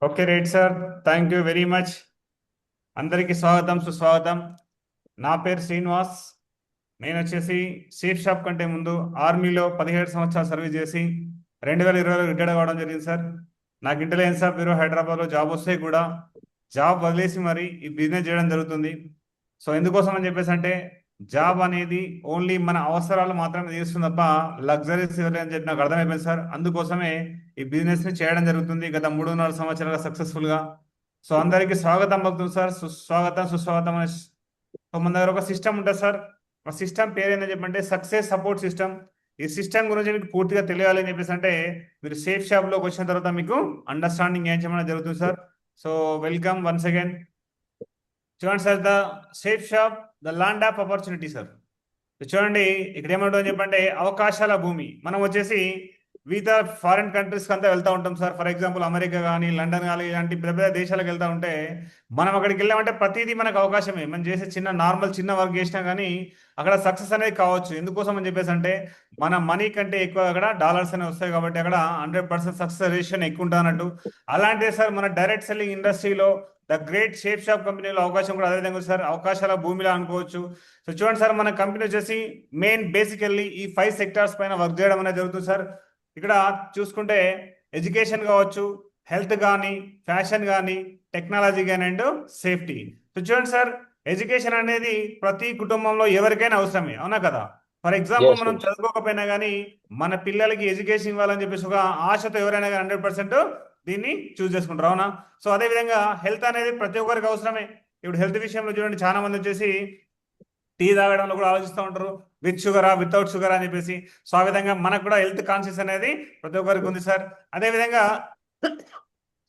Okay right sir. Thank you very much. అందరికీ స్వాగతం సుస్వాగతం. నా పేరు శ్రీనివాస్. నేను వచ్చేసి సేఫ్ షాప్ కంటే ముందు ఆర్మీలో 17 సంవత్సరాలు సర్వీస్ చేసి 2020లో రిటైర్డ్ అవ్వడం జరిగింది సార్. నాకు ఇంటెలిజెన్స్ ఆఫ్ బ్యూరో హైదరాబాద్లో జాబ్ వస్తే కూడా జాబ్ వదిలేసి మరి ఈ బిజినెస్ చేయడం జరుగుతుంది. సో ఎందుకోసం అని చెప్పేసి అంటే జాబ్ అనేది ఓన్లీ మన అవసరాలు మాత్రమే తీరుస్తుంది తప్ప లగ్జరీస్ అని చెప్పి నాకు అర్థమైపోయింది సార్. అందుకోసమే ఈ బిజినెస్ ని చేయడం జరుగుతుంది గత 3.5 సంవత్సరాలుగా సక్సెస్ఫుల్ గా. సో అందరికీ స్వాగతం పలుకుతుంది సార్. సుస్వాగతం సుస్వాగతం. సో మన దగ్గర ఒక సిస్టమ్ ఉంటుంది సార్. ఆ సిస్టమ్ పేరు ఏంటని చెప్పంటే సక్సెస్ సపోర్ట్ సిస్టమ్. ఈ సిస్టమ్ గురించి మీకు పూర్తిగా తెలియాలి అని చెప్పేసి అంటే మీరు సేఫ్ షాప్ లోకి వచ్చిన తర్వాత మీకు అండర్స్టాండింగ్ ఏం చేయడం జరుగుతుంది sir. So welcome once again. చూడండి sir, the Safe Shop the land of opportunity sir. చూడండి ఇక్కడ ఏమంటుందని చెప్పంటే అవకాశాల భూమి. మనం వచ్చేసి వివిధ ఫారిన్ కంట్రీస్కి అంతా వెళ్తూ ఉంటాం సార్. ఫర్ ఎగ్జాంపుల్ అమెరికా కానీ లండన్ కానీ ఇలాంటి పెద్ద పెద్ద దేశాలకు వెళ్తూ ఉంటే మనం అక్కడికి వెళ్ళామంటే ప్రతిదీ మనకు అవకాశమే. మనం చేసే చిన్న వర్క్ చేసినా కానీ అక్కడ సక్సెస్ అనేది కావచ్చు. ఎందుకోసం అని చెప్పేసి అంటే మన మనీ కంటే ఎక్కువ అక్కడ డాలర్స్ అనేవి వస్తాయి కాబట్టి అక్కడ 100% సక్సెస్ రేషన్ ఎక్కువ ఉంటుంది అన్నట్టు. అలాంటిదే సార్ మన డైరెక్ట్ సెల్లింగ్ ఇండస్ట్రీలో ద గ్రేట్ షేప్ షాప్ కంపెనీలో అవకాశం కూడా అదే విధంగా సార్. అవకాశాల భూమిలా అనుకోవచ్చు. సో చూడండి సార్, మన కంపెనీ వచ్చేసి మెయిన్ బేసికల్లీ ఈ 5 సెక్టార్స్ పైన వర్క్ చేయడం అనేది జరుగుతుంది సార్. ఇక్కడ చూసుకుంటే ఎడ్యుకేషన్ కావచ్చు, హెల్త్ కానీ, ఫ్యాషన్ కానీ, టెక్నాలజీ కానీ అండ్ సేఫ్టీ. సో చూడండి సార్, ఎడ్యుకేషన్ అనేది ప్రతి కుటుంబంలో ఎవరికైనా అవసరమే, అవునా కదా? ఫర్ ఎగ్జాంపుల్ మనం చదువుకోకపోయినా కానీ మన పిల్లలకి ఎడ్యుకేషన్ ఇవ్వాలని చెప్పేసి ఒక ఆశతో ఎవరైనా కానీ 100% దీన్ని చూస్ చేసుకుంటారు, అవునా? సో అదే విధంగా హెల్త్ అనేది ప్రతి ఒక్కరికి అవసరమే. ఇప్పుడు హెల్త్ విషయంలో చూడండి, చాలా మంది వచ్చేసి టీ తాగడంలో కూడా ఆలోచిస్తూ ఉంటారు, విత్ షుగరా వితౌట్ షుగర్ అని చెప్పేసి. సో ఆ విధంగా మనకు కూడా హెల్త్ కాన్షియస్ అనేది ప్రతి ఒక్కరికి ఉంది సార్. అదేవిధంగా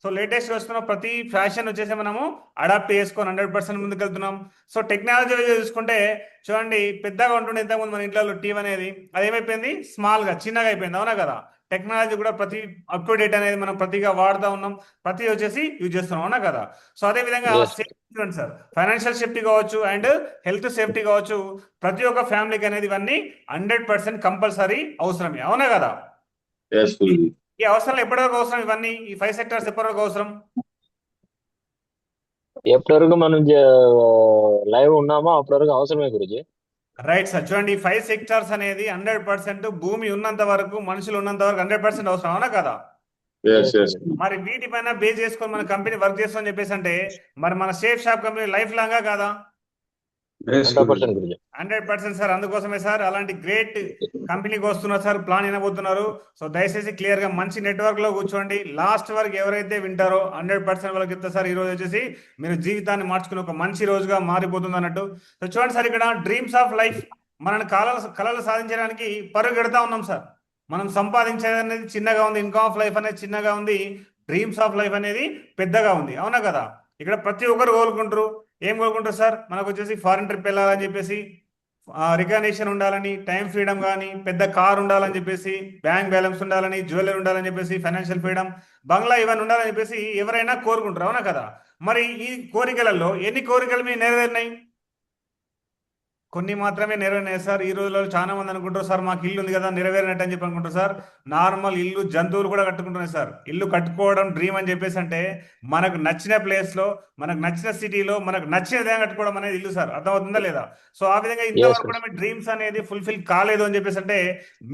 సో లేటెస్ట్ వస్తున్న ప్రతి ఫ్యాషన్ వచ్చేసి మనము అడాప్ట్ చేసుకొని 100% ముందుకు వెళ్తున్నాం. సో టెక్నాలజీ చూసుకుంటే చూడండి, పెద్దగా ఉంటుండే ఇంతకుముందు మన ఇంట్లో టీవీ అనేది, అది ఏమైపోయింది, స్మాల్గా చిన్నగా అయిపోయింది, అవునా కదా? టెక్నాలజీ కూడా ప్రతి అప్ టు డేట్ అనేది మనం ప్రతిగా వాడుతూ ఉన్నాం, ప్రతి వచ్చేసి యూజ్ చేస్తున్నాం, అవునా కదా? సో అదే విధంగా సేఫ్టీ సార్, ఫైనాన్షియల్ సేఫ్టీ కావచ్చు అండ్ హెల్త్ సేఫ్టీ కావచ్చు, ప్రతి ఒక్క ఫ్యామిలీకి అనేది ఇవన్నీ 100% కంపల్సరీ అవసరమే, అవునా కదా? ఈ అవసరం ఎప్పటివరకు అవసరం? ఇవన్నీ ఈ 5 సెక్టార్స్ ఎప్పటివరకు అవసరం? ఎప్పటివరకు మనం లైవ్ ఉన్నామో అప్పటివరకు అవసరమే గురుజీ. Right sir. చూడండి, ఈ 5 సెక్టార్స్ అనేది 100% భూమి ఉన్నంత వరకు, మనుషులు ఉన్నంత వరకు 100% అవసరం, అవునా కదా? మరి వీటిపైన బేస్ చేసుకొని మన కంపెనీ వర్క్ చేస్తామని చెప్పేసి అంటే మరి మన సేఫ్ షాప్ కంపెనీ లైఫ్ లాంగా కాదా? 100% సార్. అందుకోసమే సార్ అలాంటి గ్రేట్ కంపెనీకి వస్తున్నారు సార్. ప్లాన్ వినబోతున్నారు. సో దయచేసి క్లియర్ గా మంచి నెట్వర్క్ లో కూర్చోండి. లాస్ట్ వరకు ఎవరైతే వింటారో 100% వాళ్ళకి చెప్తా సార్. ఈ రోజు వచ్చేసి మీరు జీవితాన్ని మార్చుకుని ఒక మంచి రోజుగా మారిపోతుంది అన్నట్టు. సో చూడండి సార్, ఇక్కడ డ్రీమ్స్ ఆఫ్ లైఫ్, మన కళలు సాధించడానికి పరుగెడతా ఉన్నాం సార్. మనం సంపాదించేది అనేది చిన్నగా ఉంది, ఇన్కమ్ ఆఫ్ లైఫ్ అనేది చిన్నగా ఉంది, డ్రీమ్స్ ఆఫ్ లైఫ్ అనేది పెద్దగా ఉంది, అవునా కదా? ఇక్కడ ప్రతి ఒక్కరు కోరుకుంటారు. ఏం కోరుకుంటారు సార్? మనకు వచ్చేసి ఫారిన్ ట్రిప్ వెళ్ళాలని చెప్పేసి, రికగ్నిషన్ ఉండాలని, టైం ఫ్రీడమ్ కానీ, పెద్ద కార్ ఉండాలని చెప్పేసి, బ్యాంక్ బ్యాలెన్స్ ఉండాలని, జ్యువెలరీ ఉండాలని చెప్పేసి, ఫైనాన్షియల్ ఫ్రీడమ్, బంగ్లా ఇవన్నీ ఉండాలని చెప్పేసి ఎవరైనా కోరుకుంటారు, అవునా కదా? మరి ఈ కోరికలలో ఎన్ని కోరికలు మీ నెరవేరినాయి? కొన్ని మాత్రమే నెరవేరినాయి సార్. ఈ రోజుల్లో చాలా మంది అనుకుంటారు సార్ మాకు ఇల్లు ఉంది కదా నెరవేరినట్టు అని చెప్పి అనుకుంటారు సార్. నార్మల్ ఇల్లు జంతువులు కూడా కట్టుకుంటున్నాయి సార్. ఇల్లు కట్టుకోవడం డ్రీమ్ అని చెప్పేసి అంటే మనకు నచ్చిన ప్లేస్లో, మనకు నచ్చిన సిటీలో, మనకు నచ్చిన విధంగా కట్టుకోవడం అనేది ఇల్లు సార్. అర్థమవుతుందా లేదా? సో ఆ విధంగా ఇంతవరకు కూడా మీ డ్రీమ్స్ అనేది ఫుల్ఫిల్ కాలేదు అని చెప్పేసి అంటే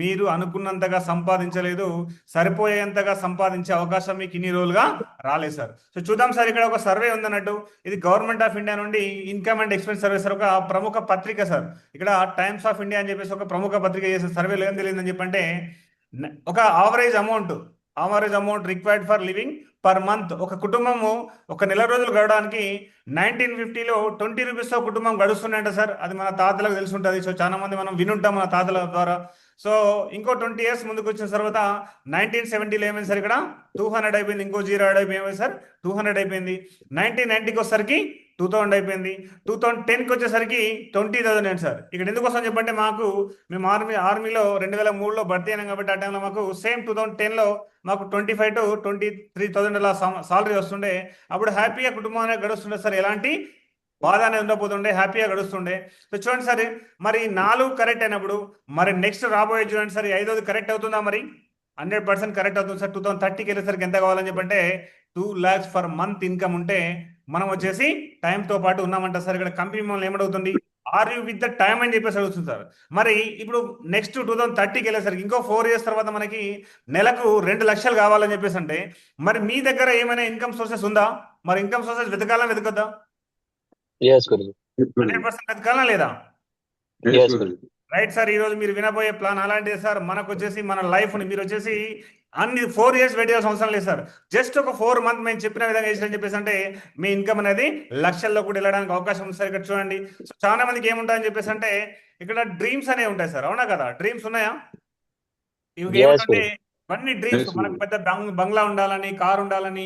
మీరు అనుకున్నంతగా సంపాదించలేదు, సరిపోయేంతగా సంపాదించే అవకాశం మీకు ఇన్ని రోజులుగా రాలేదు సార్. సో చూద్దాం సార్, ఇక్కడ ఒక సర్వే ఉందన్నట్టు. ఇది గవర్నమెంట్ ఆఫ్ ఇండియా నుండి income and expense survey sir, ఒక ప్రముఖ పత్రిక సార్. ఇక్కడ టైమ్స్ ఆఫ్ ఇండియా అని చెప్పేసి ఒక ప్రముఖ పత్రిక చేసిన సర్వేలో ఏం తెలియదని చెప్పంటే ఒక average amount required for living per month, ఒక కుటుంబము ఒక నెల రోజులు గడవడానికి 1950లో 20 రూపీస్తో కుటుంబం గడుస్తుందంట సార్. అది మన తాతలకు తెలిసి ఉంటుంది. సో చాలా మంది మనం వినుంటాం మన తాతల ద్వారా. సో ఇంకో 20 ఇయర్స్ ముందుకు వచ్చిన తర్వాత 1970లో ఏమైంది సార్, ఇక్కడ 200 అయిపోయింది. ఇంకో 0 యాడ్ అయిపోయి ఏమైంది సార్, 200 అయిపోయింది. 1990కి వచ్చేసరికి 2000 అయిపోయింది. 2010కి వచ్చేసరికి 20,000 అయింది సార్. ఇక్కడ ఎందుకు వస్తాం చెప్పంటే మేము ఆర్మీలో 2003లో భర్తీ అయినాం కాబట్టి ఆ టైంలో మాకు సేమ్ 2010లో మాకు 25 to 23,000 అలా సాలరీ వస్తుండే. అప్పుడు హ్యాపీగా కుటుంబాన్ని గడుస్తుండే సార్. ఎలాంటి బాధ అనేది ఉండబోతుండే, హ్యాపీగా గడుస్తుండే. సో చూడండి సార్, మరి 4 కరెక్ట్ అయినప్పుడు మరి నెక్స్ట్ రాబోయే చూడండి సార్, 5వది కరెక్ట్ అవుతుందా? మరి 100% కరెక్ట్ అవుతుంది సార్. 2030కి వెళ్ళేసరికి ఎంత కావాలని చెప్పంటే 2 lakhs ఫర్ మంత్ ఇన్కమ్ ఉంటే మనం వచ్చేసి టైంతో పాటు ఉన్నామంట సార్. ఇక్కడ కంపెనీ మమ్మల్ని ఏమడుగుతుంది, are you with the time అని చెప్పేసి అడుగుతుంది సార్. మరి ఇప్పుడు నెక్స్ట్ 2030కి వెళ్ళేసరికి ఇంకో 4 years తర్వాత మనకి నెలకు 2 లక్షలు కావాలని చెప్పేసి అంటే, మరి మీ దగ్గర ఏమైనా ఇన్కమ్ సోర్సెస్ ఉందా? మరి ఇన్కమ్ సోర్సెస్ వెతకాలా వెతకొద్దా? ఎస్ గురుజీ. 100% వెతకాలా లేదా? ఎస్ గురుజీ. Right sir. ఈ రోజు మీరు వినబోయే ప్లాన్ అలాంటిది సార్. మనకు వచ్చేసి మన లైఫ్ ని మీరు వచ్చేసి అన్ని 4 years వెయిట్ చేయాల్సిన అవసరం లేదు సార్. జస్ట్ ఒక 4 month మేము చెప్పిన విధంగా చేసినని చెప్పేసి అంటే మీ ఇన్కమ్ అనేది లక్షల్లో కూడా వెళ్ళడానికి అవకాశం ఉంది సార్. ఇక్కడ చూడండి. సో చాలా మందికి ఏముంటాయని చెప్పేసి అంటే ఇక్కడ డ్రీమ్స్ అనేవి ఉంటాయి సార్. అవునా కదా? డ్రీమ్స్ ఉన్నాయా? ఇవి ఎస్ ఏమంటే గురుజీ. ఇవన్నీ డ్రీమ్స్. మనకు పెద్ద బంగ్లా ఉండాలని, కార్ ఉండాలని,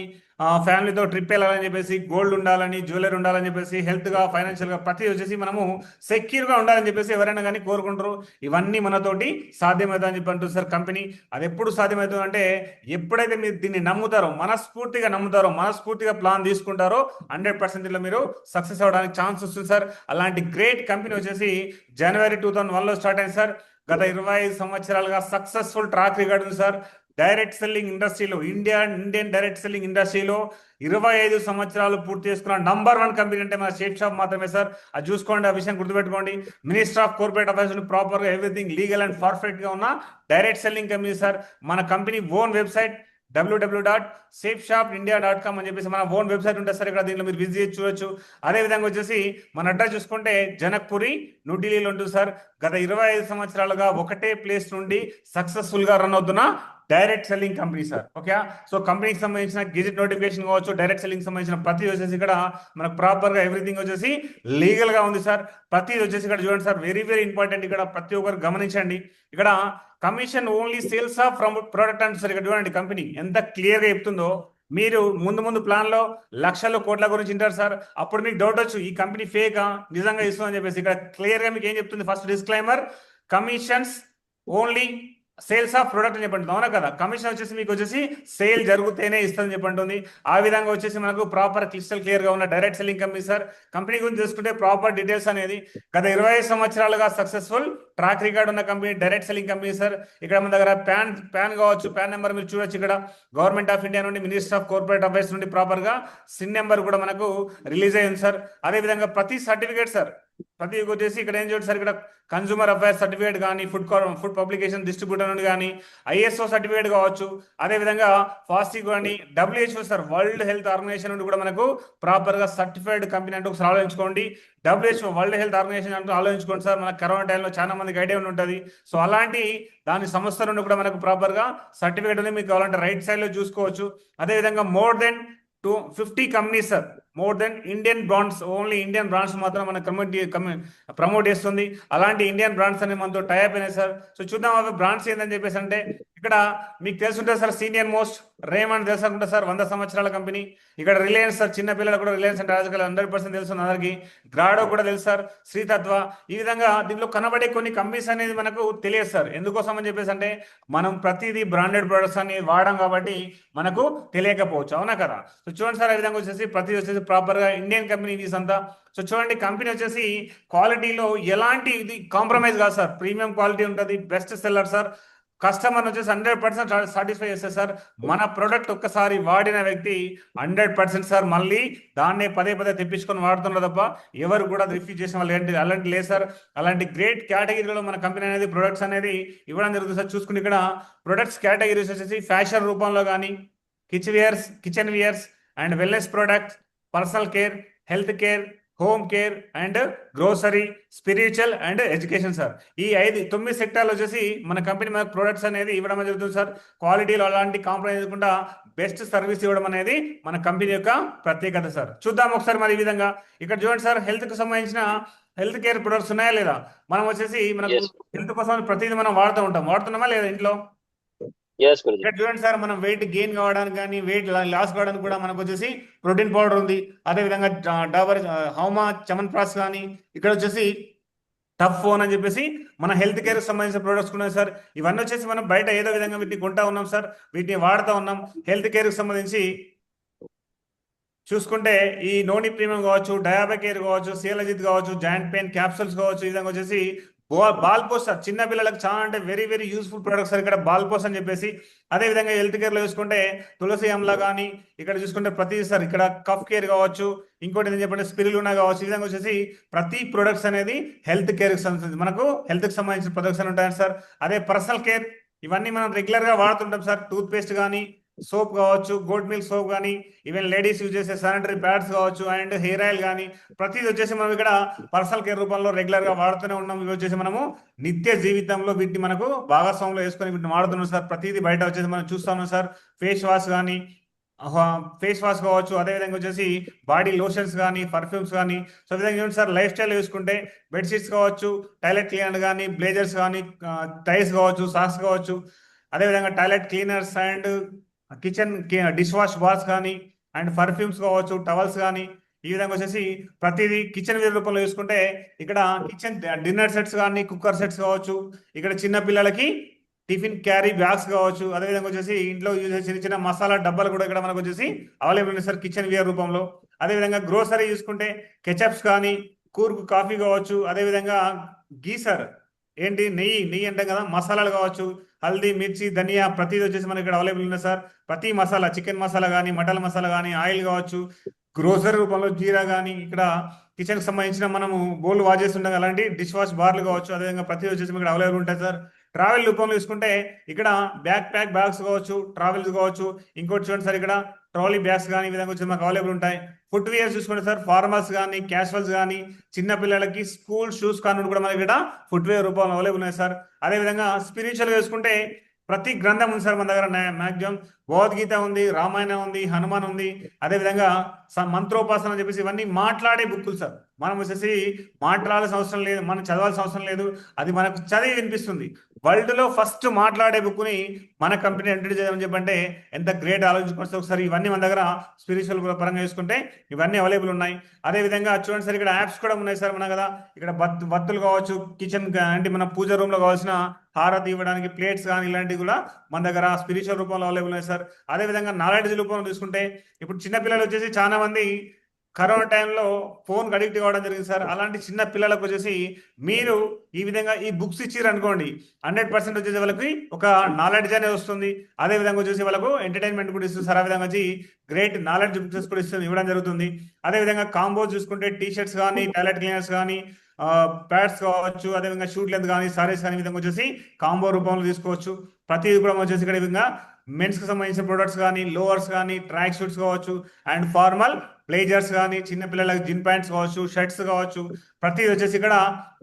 ఫ్యామిలీతో ట్రిప్ వెళ్ళాలని చెప్పేసి, గోల్డ్ ఉండాలని, జ్యువెలరీ ఉండాలని చెప్పేసి, హెల్త్ గా, ఫైనాన్షియల్ గా ప్రతి వచ్చేసి మనము సెక్యూర్ గా ఉండాలని చెప్పేసి ఎవరైనా కానీ కోరుకుంటారు. ఇవన్నీ మనతోటి సాధ్యమవుతుందని చెప్పి అంటుంది సార్ కంపెనీ. అది ఎప్పుడు సాధ్యమవుతుంది అంటే ఎప్పుడైతే మీరు దీన్ని నమ్ముతారో, మనస్ఫూర్తిగా నమ్ముతారో, మనస్ఫూర్తిగా ప్లాన్ తీసుకుంటారో 100% లో మీరు సక్సెస్ అవ్వడానికి ఛాన్స్ వస్తుంది సార్. అలాంటి గ్రేట్ కంపెనీ వచ్చేసి జనవరి 2001లో స్టార్ట్ అయింది సార్. గత 25 సంవత్సరాలుగా సక్సెస్ఫుల్ ట్రాక్ రికార్డ్ ఉంది సార్. డైరెక్ట్ సెల్లింగ్ ఇండస్ట్రీలో, ఇండియన్ డైరెక్ట్ సెల్లింగ్ ఇండస్ట్రీలో 25 సంవత్సరాలు పూర్తి చేసుకున్న నంబర్ 1 కంపెనీ అంటే మన షేప్ షాప్ మాత్రమే సార్. అది చూసుకోండి, ఆ విషయం గుర్తుపెట్టుకోండి. Minister of corporate affairs proper గా ఎవ్రీథింగ్ లీగల్ అండ్ పర్ఫెక్ట్ గా ఉన్న డైరెక్ట్ సెల్లింగ్ కంపెనీ సార్. మన కంపెనీ ఓన్ వెబ్సైట్ www.safeshopindia.com అని చెప్పేసి మన ఓన్ వెబ్సైట్ ఉంటుంది సార్. ఇక్కడ దీనిలో మీరు విజిట్ చూడొచ్చు. అదే విధంగా వచ్చేసి మన అడ్రస్ చూసుకుంటే జనక్పురి, న్యూఢిల్లీలో ఉంటుంది సార్. గత 25 సంవత్సరాలుగా ఒకటే ప్లేస్ నుండి సక్సెస్ఫుల్ గా రన్ అవుతున్న direct selling company sir. Okay. So కంపెనీకి సంబంధించిన గెజిట్ నోటిఫికేషన్ కావచ్చు, డైరెక్ట్ సెల్లింగ్ సంబంధించిన ప్రతి వచ్చేసి ఇక్కడ మనకు ప్రాపర్ గా ఎవ్రీథింగ్ వచ్చేసి లీగల్ గా ఉంది సార్. ప్రతి వచ్చేసి ఇక్కడ చూడండి సార్, వెరీ వెరీ ఇంపార్టెంట్. ఇక్కడ ప్రతి ఒక్కరు గమనించండి. ఇక్కడ commission only sales of from product అంటే సార్. ఇక్కడ చూడండి కంపెనీ ఎంత క్లియర్ గా చెప్తుందో. మీరు ముందు ప్లాన్ లో లక్షలు కోట్ల గురించి వింటారు సార్. అప్పుడు మీకు డౌట్ వచ్చు, ఈ కంపెనీ ఫేకా నిజంగా ఇస్తుందని చెప్పేసి. ఇక్కడ క్లియర్ గా మీకు ఏం చెప్తుంది, first disclaimer, commissions only sales of product అని చెప్పండి. అవునా కదా? కమిషన్ వచ్చేసి మీకు వచ్చేసి సేల్ జరిగితేనే ఇస్తుందని చెప్పంటుంది. ఆ విధంగా వచ్చేసి మనకు ప్రాపర్ క్లిస్టల్ క్లియర్ గా ఉన్న direct selling company sir. Company గురించి చూసుకుంటే ప్రాపర్ డీటెయిల్స్ అనేది గత 25 సంవత్సరాలుగా సక్సెస్ఫుల్ ట్రాక్ రికార్డ్ ఉన్న company direct selling company sir. ఇక్కడ మన దగ్గర ప్యాన్ కావచ్చు, ప్యాన్ నెంబర్ మీరు చూడొచ్చు. ఇక్కడ గవర్నమెంట్ ఆఫ్ ఇండియా నుండి, మినిస్టర్ ఆఫ్ కార్పొరేట్ అఫైర్స్ నుండి ప్రాపర్ గా సిన్ నెంబర్ కూడా మనకు రిలీజ్ అయ్యింది సార్. అదే విధంగా ప్రతి సర్టిఫికేట్ సార్, ప్రతి వచ్చేసి ఇక్కడ ఏం చూడండి సార్, ఇక్కడ కన్సూమర్ అఫైర్స్ సర్టిఫికేట్ కానీ, ఫుడ్ పబ్లికేషన్ డిస్ట్రిబ్యూటర్ నుండి కానీ, ఐఎస్ఓ సర్టిఫికేట్ కావచ్చు. అదేవిధంగా ఫాస్టీ కానీ, WHO sir, world health organisation నుండి కూడా మనకు ప్రాపర్ గా సర్టిఫైడ్ కంపెనీ అంటూ ఒకసారి ఆలోచించుకోండి. WHO వరల్డ్ హెల్త్ ఆర్గనైజేషన్ అంటూ ఆలోచించుకోండి సార్. మన కరోనా టైంలో చాలా మందికి ఐడియా ఉంటుంది. సో అలాంటి దాని సంస్థ నుండి కూడా మనకు ప్రాపర్ గా సర్టిఫికేట్ ఉంది. మీకు కావాలంటే రైట్ సైడ్ లో చూసుకోవచ్చు. అదేవిధంగా more than 50 companies sir, more than Indian brands, only Indian brands మాత్రం మన ప్రమోట్ చేస్తుంది. అలాంటి ఇండియన్ బ్రాండ్స్ అనేవి మనతో టైప్ అయినాయి సార్. సో చూద్దాం అవి బ్రాండ్స్ ఏందని చెప్పేసి అంటే, ఇక్కడ మీకు తెలుసుంటుంది సార్, సీనియర్ మోస్ట్ రేమండ్ తెలుసు అనుకుంటా సార్, 100 సంవత్సరాల కంపెనీ. ఇక్కడ రిలయన్స్ సార్, చిన్న పిల్లలు కూడా రిలయన్స్ అంటే రాజకీయాలు 100% తెలుసు అందరికి. గ్రాడో కూడా తెలుసు సార్, శ్రీతత్వ. ఈ విధంగా దీంట్లో కనబడే కొన్ని కంపెనీస్ అనేది మనకు తెలియదు సార్. ఎందుకోసం అని చెప్పేసి అంటే మనం ప్రతిదీ బ్రాండెడ్ ప్రొడక్ట్స్ అని వాడడం కాబట్టి మనకు తెలియకపోవచ్చు. అవునా కదా? సో చూడండి సార్, ఆ విధంగా వచ్చేసి ప్రతి వచ్చేసి ప్రాపర్ గా ఇండియన్ కంపెనీస్ అంతా. సో చూడండి, కంపెనీ వచ్చేసి క్వాలిటీలో ఎలాంటి ఇది కాంప్రమైజ్ కాదు సార్. ప్రీమియం క్వాలిటీ ఉంటుంది, బెస్ట్ సెల్లర్ సార్. కస్టమర్ వచ్చేసి 100% సాటిస్ఫై చేస్తారు సార్. మన ప్రొడక్ట్ ఒక్కసారి వాడిన వ్యక్తి 100% సార్ మళ్ళీ దాన్నే పదే తెప్పించుకొని వాడుతున్నారు తప్ప ఎవరు కూడా రిఫ్యూజ్ చేసిన వాళ్ళు అలాంటి లేదు సార్. అలాంటి గ్రేట్ కేటగిరీలో మన కంపెనీ అనేది ప్రొడక్ట్స్ అనేది ఇవ్వడం జరుగుతుంది సార్. చూసుకుని ఇక్కడ ప్రొడక్ట్స్ కేటగిరీస్ వచ్చేసి ఫ్యాషన్ రూపంలో కానీ, kitchen weirs and wellness products, personal care, health care, home care and grocery, spiritual and education sir. ఈ 9 సెక్టార్లు వచ్చేసి మన కంపెనీ మనకు ప్రొడక్ట్స్ అనేది ఇవ్వడం జరుగుతుంది సార్. క్వాలిటీలో అలాంటి కాంప్రమైజ్ చేయకుండా బెస్ట్ సర్వీస్ ఇవ్వడం అనేది మన కంపెనీ యొక్క ప్రత్యేకత సార్. చూద్దాం ఒకసారి మరి ఈ విధంగా. ఇక్కడ చూడండి సార్, హెల్త్ కు సంబంధించిన హెల్త్ కేర్ ప్రొడక్ట్స్ ఉన్నాయా లేదా? మనం వచ్చేసి మనకు హెల్త్ కోసం ప్రతిదీ మనం వాడుతున్నామా లేదా ఇంట్లో? ఇక్కడ చూడండి సార్, మనం వెయిట్ గెయిన్ కావడానికి కానీ, వెయిట్ లాస్ కావడానికి కూడా మనకు వచ్చేసి ప్రోటీన్ పౌడర్ ఉంది. అదేవిధంగా డాబర్ హౌమా చమన్ ప్రాస్ కానీ, ఇక్కడ వచ్చేసి టఫ్ ఫోన్ అని చెప్పేసి మన హెల్త్ కేర్ సంబంధించిన ప్రొడక్ట్స్ ఉన్నాయి సార్. ఇవన్నీ వచ్చేసి మనం బయట ఏదో విధంగా వీటిని కొంటా ఉన్నాం సార్, వీటిని వాడుతూ ఉన్నాం. హెల్త్ కేర్ కి సంబంధించి చూసుకుంటే ఈ నోని ప్రీమియం కావచ్చు, డయాబెక్ కేర్ కావచ్చు, సియలజిత్ కావచ్చు, జాయింట్ పెయిన్ క్యాప్సూల్స్ కావచ్చు, ఈ విధంగా వచ్చేసి బాల్ పోస్ట్ సార్, చిన్న పిల్లలకు చాలా అంటే very very useful products sir ఇక్కడ బాల్ పోస్ట్ అని చెప్పేసి. అదే విధంగా హెల్త్ కేర్ లో చూసుకుంటే తులసి అమ్లా కానీ, ఇక్కడ చూసుకుంటే ప్రతి సార్ ఇక్కడ కఫ్ కేర్ కావచ్చు, ఇంకోటి ఏం చెప్పంటే స్పిరులినా కావచ్చు. ఈ విధంగా వచ్చేసి ప్రతి ప్రొడక్ట్స్ అనేది హెల్త్ కేర్ కి సంబంధించి మనకు హెల్త్ కి సంబంధించిన ప్రొడక్ట్స్ అని ఉంటాయి సార్. అదే పర్సనల్ కేర్ ఇవన్నీ మనం రెగ్యులర్ గా వాడుతుంటాం సార్. టూత్ పేస్ట్ కానీ, సోప్ కావచ్చు, గోట్ మిల్క్ సోప్ కానీ, ఈవెన్ లేడీస్ యూజ్ చేసే శానిటరీ ప్యాడ్స్ కావచ్చు, అండ్ హెయిర్ ఆయిల్ కానీ, ప్రతిది వచ్చేసి మనం ఇక్కడ పర్సనల్ కేర్ రూపంలో రెగ్యులర్ గా వాడుతూనే ఉన్నాం. ఇవి వచ్చేసి మనము నిత్య జీవితంలో వీటిని మనకు భాగస్వామ్యంలో వేసుకొని వీటిని వాడుతున్నాం సార్. ప్రతిదీ బయట వచ్చేసి మనం చూస్తా ఉన్నాం సార్. ఫేస్ వాష్ కానీ, ఫేస్ వాష్ కావచ్చు, అదేవిధంగా వచ్చేసి బాడీ లోషన్స్ కానీ, పర్ఫ్యూమ్స్ కానీ. సో ఈ విధంగా చూడండి సార్, లైఫ్ స్టైల్ చూసుకుంటే బెడ్షీట్స్ కావచ్చు, టాయిలెట్ క్లీనర్ కానీ, బ్లేజర్స్ కానీ, టైస్ కావచ్చు, సాక్స్ కావచ్చు, అదేవిధంగా toilet cleaners and kitchen dish wash bars కానీ, అండ్ పర్ఫ్యూమ్స్ కావచ్చు, టవల్స్ కానీ. ఈ విధంగా వచ్చేసి ప్రతిదీ కిచెన్ వేర్ రూపంలో చూసుకుంటే ఇక్కడ కిచెన్ డిన్నర్ సెట్స్ కానీ, కుక్కర్ సెట్స్ కావచ్చు, ఇక్కడ చిన్న పిల్లలకి టిఫిన్ క్యారీ బ్యాగ్స్ కావచ్చు, అదేవిధంగా వచ్చేసి ఇంట్లో యూజ్ చేసే చిన్న చిన్న మసాలా డబ్బాలు కూడా ఇక్కడ మనకు వచ్చేసి అవైలబుల్ ఉన్నాయి సార్ కిచెన్ వేర్ రూపంలో. అదేవిధంగా గ్రోసరీ చూసుకుంటే కెచప్స్ కానీ, కూర్కు కాఫీ కావచ్చు, అదేవిధంగా గీసర్ ఏంటి నెయ్యి నెయ్యి అంటాం కదా, మసాలాలు కావచ్చు, హల్దీ, మిర్చి, ధనియా, ప్రతిది వచ్చేసి మనకి ఇక్కడ అవైలబుల్ ఉన్నాయి సార్. ప్రతి మసాలా, చికెన్ మసాలా కానీ, మటన్ మసాలా కానీ, ఆయిల్ కావచ్చు, గ్రోసరీ రూపంలో జీరా కానీ, ఇక్కడ కిచెన్ కి సంబంధించిన మనము బౌల్ వాష్ చేస్తుంటాం అలాంటి డిష్ వాష్ బార్లు కావచ్చు, అదేవిధంగా ప్రతి వచ్చేసి ఇక్కడ అవైలబుల్ ఉంటాయి సార్. ట్రావెల్ రూపంలో చూసుకుంటే ఇక్కడ బ్యాక్ ప్యాక్ బ్యాగ్స్ కావచ్చు, ట్రావెల్స్ కావచ్చు, ఇంకోటి చూడండి సార్ ఇక్కడ ట్రాలీ బ్యాగ్స్ కానీ, ఈ విధంగా వచ్చి మాకు అవైలబుల్ ఉంటాయి. ఫుట్ వేర్స్ చూసుకుంటే సార్ ఫార్మల్స్ కానీ, క్యాషువల్స్ కానీ, చిన్న పిల్లలకి స్కూల్ షూస్ కానీ కూడా మనకి ఇక్కడ ఫుట్ వేర్ రూపంలో అవైలబుల్ ఉన్నాయి సార్. అదేవిధంగా స్పిరిచువల్ చూసుకుంటే ప్రతి గ్రంథం ఉంది సార్ మన దగ్గర. మ్యాక్సిమం భగవద్గీత ఉంది, రామాయణం ఉంది, హనుమాన్ ఉంది, అదేవిధంగా మంత్రోపాసన అని చెప్పేసి ఇవన్నీ మాట్లాడే బుక్కులు సార్. మనం వచ్చేసి మాట్లాడాల్సిన అవసరం లేదు, మనం చదవాల్సిన అవసరం లేదు, అది మనకు చదివి వినిపిస్తుంది. వరల్డ్ లో ఫస్ట్ మాట్లాడే బుక్ ని మన కంపెనీ ఇంట్రడ్యూస్ చేయమని చెప్పంటే ఎంత గ్రేట్ ఆలోచించుకోవచ్చు ఒకసారి. ఇవన్నీ మన దగ్గర స్పిరిచువల్ పరంగా చూసుకుంటే ఇవన్నీ అవైలబుల్ ఉన్నాయి. అదే విధంగా చూడండి సార్ ఇక్కడ యాప్స్ కూడా ఉన్నాయి సార్ మన కదా. ఇక్కడ బత్తులు కావచ్చు, కిచెన్ అంటే మన పూజ రూమ్ లో కావాల్సిన హారతి ఇవ్వడానికి ప్లేట్స్ కానీ, ఇలాంటివి కూడా మన దగ్గర స్పిరిచువల్ రూపంలో అవైలబుల్ ఉన్నాయి సార్. అదేవిధంగా నాలెడ్జ్ రూపంలో చూసుకుంటే ఇప్పుడు చిన్న పిల్లలు వచ్చేసి చాలా మంది కరోనా టైంలో ఫోన్ అడిక్ట్ కావడం జరిగింది సార్. అలాంటి చిన్న పిల్లలకు వచ్చేసి మీరు ఈ విధంగా ఈ బుక్స్ ఇచ్చారు అనుకోండి, 100% వచ్చేసి వాళ్ళకి ఒక నాలెడ్జ్ అనేది వస్తుంది. అదే విధంగా వచ్చేసి వాళ్ళకు ఎంటర్టైన్మెంట్ కూడా ఇస్తుంది సార్. ఆ విధంగా వచ్చి గ్రేట్ నాలెడ్జ్ బుక్స్ కూడా ఇవ్వడం జరుగుతుంది. అదే విధంగా కాంబోస్ చూసుకుంటే టీ షర్ట్స్ కానీ, టాయిలెట్ క్లీనర్స్ కానీ, ప్యాడ్స్ కావచ్చు, అదేవిధంగా షూట్ లెంత్ కానీ, సారీస్ కానీ, ఈ విధంగా వచ్చేసి కాంబో రూపంలో తీసుకోవచ్చు. ప్రతిదీ కూడా వచ్చేసి ఇక్కడ ఈ విధంగా మెన్స్ కి సంబంధించిన ప్రొడక్ట్స్ కానీ, లోవర్స్ కానీ, ట్రాక్ షూట్స్ కావచ్చు, అండ్ ఫార్మల్ బ్లేజర్స్ కానీ, చిన్న పిల్లలకి జిన్ ప్యాంట్స్ కావచ్చు, షర్ట్స్ కావచ్చు, ప్రతిదీ వచ్చేసి ఇక్కడ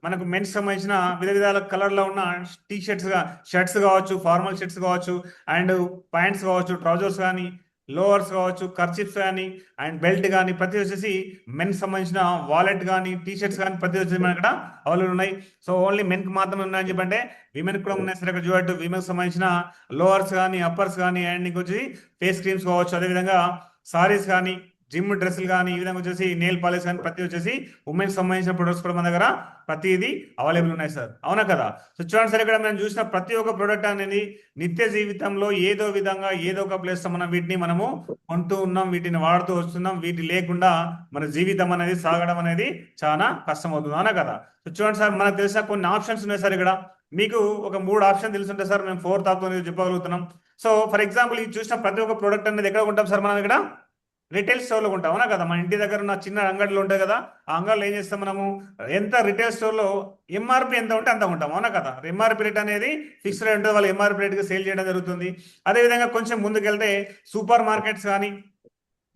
మనకు మెన్స్ సంబంధించిన వివిధ విధాల కలర్ లో ఉన్న టీ షర్ట్స్ కావచ్చు, ఫార్మల్ షర్ట్స్ కావచ్చు, అండ్ ప్యాంట్స్ కావచ్చు, ట్రౌజర్స్ కానీ, లోవర్స్ కావచ్చు, కర్చిప్స్ కానీ, అండ్ బెల్ట్ కానీ, ప్రతి వచ్చేసి మెన్ సంబంధించిన వాలెట్ కానీ, టీ షర్ట్స్ కానీ, ప్రతి వచ్చేసి మన ఇక్కడ అవైలబుల్ ఉన్నాయి. సో ఓన్లీ మెన్ కి మాత్రమే ఉన్నాయని చెప్పంటే విమెన్ కూడా ఉన్నాయి సార్. ఇక్కడ చూడట్టు విమెన్ సంబంధించిన లోవర్స్ కానీ, అప్పర్స్ కానీ, అండ్ ఇంకొచ్చి ఫేస్ క్రీమ్స్ కావచ్చు, అదేవిధంగా సారీస్ కానీ, జిమ్ డ్రెస్సులు కానీ, ఈ విధంగా వచ్చేసి నెయిల్ పాలిష్ కానీ, ప్రతి వచ్చేసి ఉమెన్ సంబంధించిన ప్రొడక్ట్స్ కూడా మన దగ్గర ప్రతిదీ అవైలబుల్ ఉన్నాయి సార్. అవునా కదా? సో చూడండి సార్, ఇక్కడ మనం చూసిన ప్రతి ఒక్క ప్రొడక్ట్ అనేది నిత్య జీవితంలో ఏదో విధంగా ఏదో ఒక ప్లేస్ మనం వీటిని మనము కొంటూ ఉన్నాం, వీటిని వాడుతూ వస్తున్నాం. వీటి లేకుండా మన జీవితం అనేది సాగడం అనేది చాలా కష్టం అవుతుంది. అవునా కదా? సో చూడండి సార్, మనకు తెలిసిన కొన్ని ఆప్షన్స్ ఉన్నాయి సార్. ఇక్కడ మీకు ఒక 3 ఆప్షన్ తెలుసుంటే సార్ మేము 4th ఆప్షన్ చెప్పగలుగుతున్నాం. సో ఫర్ ఎగ్జాంపుల్ ఇది చూసిన ప్రతి ఒక్క ప్రోడక్ట్ అనేది ఎక్కడ కొంటాం సార్ మనం? ఇక్కడ రిటైల్ స్టోర్లో ఉంటాం. అవునా కదా? మన ఇంటి దగ్గర ఉన్న చిన్న అంగడిలో ఉంటాయి కదా, ఆ అంగడిలో ఏం చేస్తాం మనము? ఎంత రిటైల్ స్టోర్లో ఎంఆర్పి ఎంత ఉంటే అంత ఉంటాం. అవునా కదా? ఎంఆర్పి రేట్ అనేది ఫిక్స్ రేట్ ఉంటుంది, వాళ్ళు ఎంఆర్పి రేట్గా సేల్ చేయడం జరుగుతుంది. అదేవిధంగా కొంచెం ముందుకెళ్తే సూపర్ మార్కెట్స్ కానీ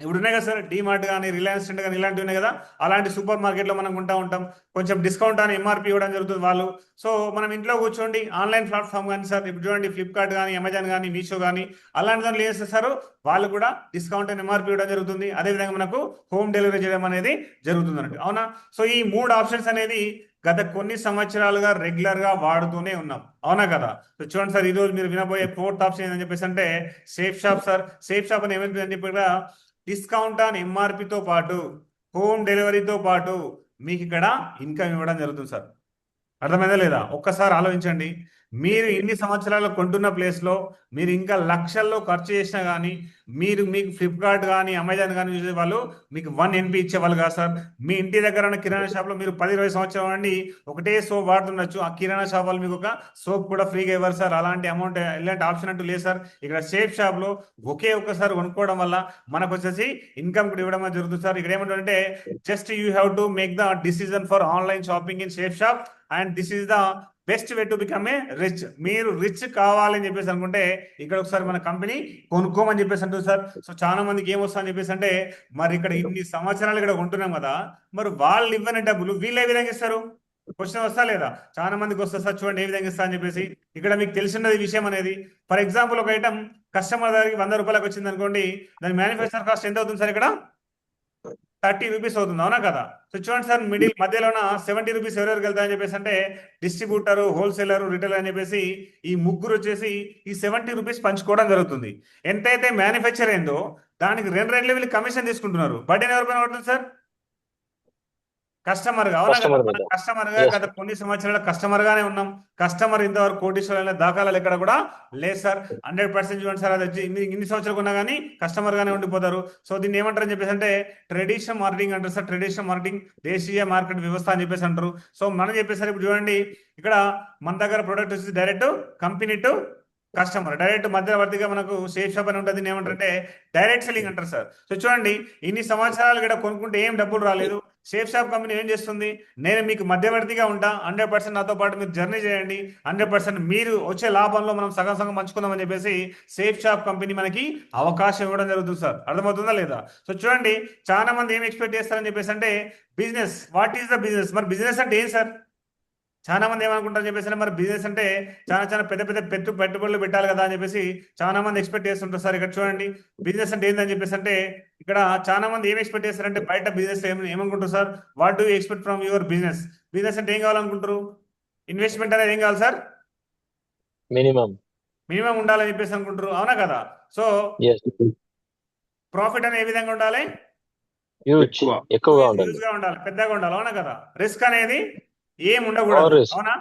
ఇప్పుడు ఉన్నాయి కదా సార్, డిమార్ట్ కానీ, రిలయన్స్ ట్రెండ్ కానీ, ఇలాంటివి ఉన్నాయి కదా, అలాంటి సూపర్ మార్కెట్లో మనం కొంటా ఉంటాం. కొంచెం డిస్కౌంట్ అని ఎంఆర్పి ఇవ్వడం జరుగుతుంది వాళ్ళు. సో మనం ఇంట్లో కూర్చోండి ఆన్లైన్ ప్లాట్ఫామ్ కానీ సార్, ఇప్పుడు చూడండి ఫ్లిప్కార్ట్ కానీ, అమెజాన్ కానీ, మీషో కానీ, అలాంటి దాంట్లో ఏం చేస్తారు వాళ్ళు కూడా డిస్కౌంట్ అని ఎంఆర్పి ఇవ్వడం జరుగుతుంది. అదేవిధంగా మనకు హోమ్ డెలివరీ చేయడం అనేది జరుగుతుంది అన్నట్టు. అవునా? సో ఈ 3 ఆప్షన్స్ అనేది గత కొన్ని సంవత్సరాలుగా రెగ్యులర్ గా వాడుతూనే ఉన్నాం. అవునా కదా? సో చూడండి సార్, ఈ రోజు మీరు వినబోయే 4th ఆప్షన్ ఏంటని చెప్పేసి అంటే safe shop sir. Safe shop అని ఏమైంది అని చెప్పి డిస్కౌంట్ ఆన్ ఎంఆర్పితో పాటు హోమ్ డెలివరీతో పాటు మీకు ఇక్కడ ఇన్కమ్ ఇవ్వడం జరుగుతుంది సార్. అర్థమైందా లేదా? ఒక్కసారి ఆలోచించండి. మీరు ఇన్ని సంవత్సరాలు కొంటున్న ప్లేస్లో మీరు ఇంకా లక్షల్లో ఖర్చు చేసినా కానీ మీకు ఫ్లిప్కార్ట్ కానీ అమెజాన్ కానీ చూసే వాళ్ళు మీకు 1 NP ఇచ్చేవాళ్ళు కాదు సార్. మీ ఇంటి దగ్గర ఉన్న కిరాణా షాప్లో మీరు 10-20 సంవత్సరాల నుండి ఒకటే సోప్ వాడుతుండొచ్చు. ఆ కిరాణా షాప్ వాళ్ళు మీకు ఒక సోప్ కూడా ఫ్రీగా ఇవ్వరు సార్. అలాంటి అమౌంట్ ఇలాంటి ఆప్షన్ అంటూ లేదు సార్. ఇక్కడ సేఫ్ షాప్లో ఒకే ఒక్కసారి కొనుక్కోవడం వల్ల మనకు వచ్చేసి ఇన్కమ్ కూడా ఇవ్వడం అనేది జరుగుతుంది సార్. ఇక్కడ ఏమంటారంటే just you have to make the decision for online shopping in safe shop and this is the best way to become a rich. మీరు రిచ్ కావాలని చెప్పేసి అనుకుంటే ఇక్కడ ఒకసారి మన కంపెనీ కొనుక్కోమని చెప్పేసి అంటుంది సార్. సో చాలా మందికి ఏమొస్తా అని చెప్పేసి అంటే మరి ఇక్కడ ఇన్ని సంవత్సరాలు ఇక్కడ కొంటున్నాం కదా, మరి వాళ్ళు ఇవ్వని డబ్బులు వీళ్ళు ఏ విధంగా ఇస్తారు? క్వశ్చన్ వస్తా లేదా? చాలా మందికి వస్తా సార్, చూడండి ఏ విధంగా ఇస్తా అని చెప్పేసి. ఇక్కడ మీకు తెలిసినది విషయం అనేది, ఫర్ ఎగ్జాంపుల్ ఒక ఐటమ్ కస్టమర్ దగ్గరికి 100 రూపాయలకు వచ్చింది అనుకోండి, దాని మ్యానుఫ్యాక్చర్ కాస్ట్ ఎంత అవుతుంది సార్? ఇక్కడ 30 రూపీస్ అవుతుంది, అవునా కదా? సో చూడండి సార్, మధ్యలోన 70 రూపీస్ ఎవరెవరికి వెళ్తాయని చెప్పేసి అంటే డిస్ట్రిబ్యూటర్, హోల్సేలర్, రిటైల్ అని చెప్పేసి ఈ ముగ్గురు వచ్చేసి ఈ 70 రూపీస్ పంచుకోవడం జరుగుతుంది. ఎంతైతే మ్యానుఫ్యాక్చర్ అయిందో దానికి 2 రెట్లు వీళ్ళు కమిషన్ తీసుకుంటున్నారు. బర్డెన్ ఎవరిపైన పడుతుంది సార్? కస్టమర్ గా, అవునా కదా? కస్టమర్ మనం మీద. కస్టమర్ గా ఎస్. గత కొన్ని సంవత్సరాల కస్టమర్ గానే ఉన్నాం. కస్టమర్ ఇంతవరకు కోటీశ్వరుల దాఖలాలు ఎక్కడ కూడా లేదు సార్. 100% చూడండి సార్, అది వచ్చి ఇన్ని సంవత్సరాలు ఉన్నా కానీ కస్టమర్ గానే ఉండిపోతారు. సో దీన్ని ఏమంటారు అని చెప్పేసి అంటే ట్రెడిషనల్ మార్కెటింగ్ అంటారు సార్. ట్రెడిషనల్ మార్కెటింగ్, దేశీయ మార్కెట్ వ్యవస్థ అని చెప్పేసి అంటారు. సో మనం చెప్పేసరికి ఇప్పుడు చూడండి, ఇక్కడ మన దగ్గర ప్రొడక్ట్ వచ్చి direct company to customer, direct మధ్యవర్తిగా మనకు సేఫ్ షాప్ అని ఉంటుంది. దీన్ని ఏమంటారంటే డైరెక్ట్ సెల్లింగ్ అంటారు సార్. సో చూడండి, ఇన్ని సంవత్సరాలు ఇక్కడ కొనుక్కుంటే ఏం డబ్బులు రాలేదు. సేఫ్ షాప్ కంపెనీ ఏం చేస్తుంది? నేను మీకు మధ్యవర్తిగా ఉంటా, 100% నాతో పాటు మీరు జర్నీ చేయండి, 100% మీరు వచ్చే లాభంలో మనం సగం సగం పంచుకుందాం అని చెప్పేసి సేఫ్ షాప్ కంపెనీ మనకి అవకాశం ఇవ్వడం జరుగుతుంది సార్. అర్థమవుతుందా లేదా? సో చూడండి, చాలా మంది ఏం ఎక్స్పెక్ట్ చేస్తారని చెప్పేసి అంటే business, what is the business? మరి బిజినెస్ అంటే ఏం సార్? చాలా మంది ఏమనుకుంటారు చెప్పేసి మరి బిజినెస్ అంటే చాలా చాలా పెద్ద పెద్ద పెట్టుబడులు పెట్టాలి కదా అని చెప్పేసి చాలా మంది ఎక్స్పెక్ట్ చేస్తుంటారు సార్. ఇక్కడ చూడండి, బిజినెస్ అంటే ఏందని చెప్పేసి అంటే ఇక్కడ చాలా మంది ఏం ఎక్స్పెక్ట్ చేస్తారంటే బయట బిజినెస్ ఏమనుకుంటారు sir? What do expect from your business? Business అంటే ఏం కావాలనుకుంటారు? ఇన్వెస్ట్మెంట్ అనేది ఏం కావాలి సార్? మినిమం. మినిమం ఉండాలని చెప్పేసి అనుకుంటారు, అవునా కదా? So yes. ప్రాఫిట్ అనేది ఏ విధంగా ఉండాలి? హ్యూజ్. ఎక్కువగా ఉండాలి. హ్యూజ్ గా ఉండాలి, పెద్దగా ఉండాలి, అవునా కదా? రిస్క్ అనేది ఏం నో ఉండకూడదు, రిస్క్. అవునా?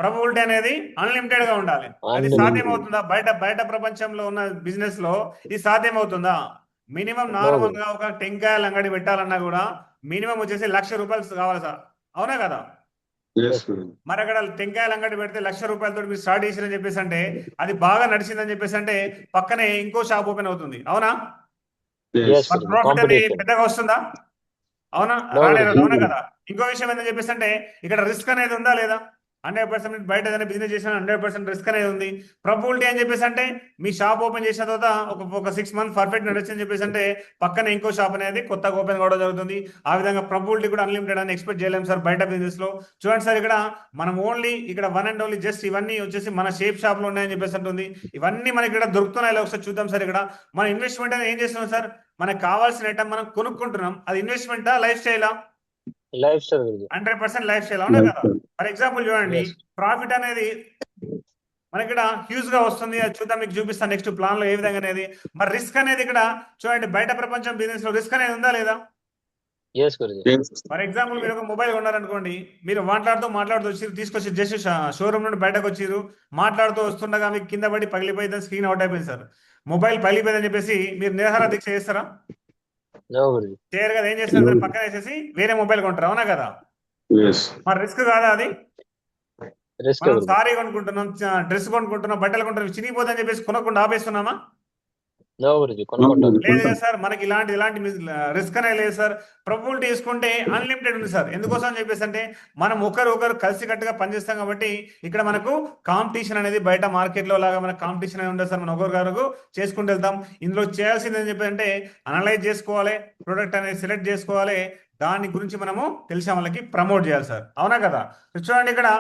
ప్రాబబిలిటీ అనేది అన్లిమిటెడ్ గా ఉండాలి. అది అన్లిమిటెడ్. సాధ్యమవుతుందా? బయట బయట ప్రపంచంలో ఉన్న బిజినెస్ లో ఇది సాధ్యమవుతుందా? Minimum no normal way. గా ఒక టెంకాయల అంగడి పెట్టాలన్నా కూడా మినిమం వచ్చేసి 1,00,000 రూపాయలు కావాలి సార్, అవునా కదా? ఎస్. మరి అక్కడ టెంకాయల అంగడి పెడితే 1,00,000 రూపాయలతో మీరు స్టార్ట్ చేసిరని చెప్పేసి అంటే అది బాగా నడిచిందని చెప్పేసి అంటే పక్కనే ఇంకో షాప్ ఓపెన్ అవుతుంది, అవునా? ఎస్ మరి గురుజీ. ప్రాఫిట్ అనేది కాంపిటీషన్. పెద్దగా వస్తుందా? అవునా? నో రాలేదు, గురుజీ. అవునా కదా? ఇంకో విషయం ఏంటని చెప్పేసి అంటే ఇక్కడ రిస్క్ అనేది ఉందా లేదా? 100% బయట ఏదైనా బిజినెస్ చేసినా 100% రిస్క్ అనేది ఉంది. ప్రాబబిలిటీ అని చెప్పేసి అంటే మీ షాప్ ఓపెన్ చేసిన తర్వాత ఒక 6 మంత్స్ పర్ఫెక్ట్ నడొచ్చని చెప్పేసి అంటే పక్కన ఇంకో షాప్ అనేది కొత్తగా ఓపెన్ కావడం జరుగుతుంది. ఆ విధంగా ప్రాబబిలిటీ కూడా అన్లిమిటెడ్ అని ఎక్స్పెక్ట్ చేయలేము సార్ బయట బిజినెస్ లో. చూడండి సార్, ఇక్కడ మనం ఓన్లీ ఇక్కడ వన్ అండ్ ఓన్లీ జస్ట్ ఇవన్నీ వచ్చేసి మన షేప్ షాప్ లో ఉన్నాయని చెప్పేసి అంటుంది. ఇవన్నీ మనకి ఇక్కడ దొరుకుతున్నాయి, ఒకసారి చూద్దాం సార్. ఇక్కడ మన ఇన్వెస్ట్మెంట్ అనేది ఏం చేస్తున్నాం సార్? మనకు కావాల్సిన ఐటమ్ మనం కొనుక్కుంటున్నాం, అది ఇన్వెస్ట్మెంటా లైఫ్ స్టైలా? Life style Guruji. 100% life style, అవునా కదా? ఫర్ ఎగ్జాంపుల్ చూడండి, ఎస్. ప్రాఫిట్ అనేది మనకి ఇక్కడ హ్యూజ్ గా వస్తుంది. అది చూద్దాం, మీకు చూపిస్తాను నెక్స్ట్ ప్లాన్ లో ఏ విధంగా అనేది. మరి రిస్క్ అనేది ఇక్కడ చూడండి, బయట ప్రపంచం బిజినెస్ లో రిస్క్ అనేది ఉందా లేదా? ఎస్ గురుజీ. ఫర్ ఎగ్జాంపుల్ మీరు ఒక మొబైల్ కొన్నారనుకోండి, మీరు మాట్లాడుతూ వచ్చి తీసుకొచ్చి జస్ట్ షోరూమ్ నుండి బయటకు వచ్చిర్రు, మాట్లాడుతూ వస్తుండగా మీకు కింద పడి పగిలిపోయింది, స్క్రీన్ అవుట్ అయిపోయింది సార్. మొబైల్ పగిలిపోయిందని చెప్పేసి మీరు నిరాహార దీక్ష చేస్తారా? నో గురుజీ. చేయరు కదా. ఏం చేస్తారు? పక్కన వేసేసి వేరే మొబైల్ కొంటారు, అవునా కదా? మరి రిస్క్ కాదా అది? రిస్క్ మనం గురుజీ. సారీ కొనుక్కుంటున్నాం, డ్రెస్ కొనుక్కుంటున్నాం, బట్టలు కొంటున్నాం, చినిగిపోతుందని చెప్పేసి కొనకుండా ఆపేస్తున్నామా? నో గురుజీ. కొనుక్కుంటారు. లేదు కదా సార్, మనకి ఇలాంటి రిస్క్ అనేది లేదు సార్. ప్రాబబిలిటీ తీసుకుంటే అన్లిమిటెడ్ ఉంది సార్. ఎందుకోసం అని చెప్పేసి అంటే మనం ఒకరు కలిసికట్టుగా పనిచేస్తాం కాబట్టి ఇక్కడ మనకు కాంపిటీషన్ అనేది బయట మార్కెట్ లో లాగా మనకు కాంపిటీషన్ అనేది ఉండదు సార్. మనం ఒకరికొకరు చేసుకుంటూ వెళ్తాం. ఇందులో చేయాల్సింది అని చెప్పి అంటే అనలైజ్ చేసుకోవాలి, ప్రొడక్ట్ అనేది సెలెక్ట్ చేసుకోవాలి, దాని గురించి మనము తెలిసిన వాళ్ళకి ప్రమోట్ చేయాలి సార్, అవునా కదా? చూడండి, ఇక్కడ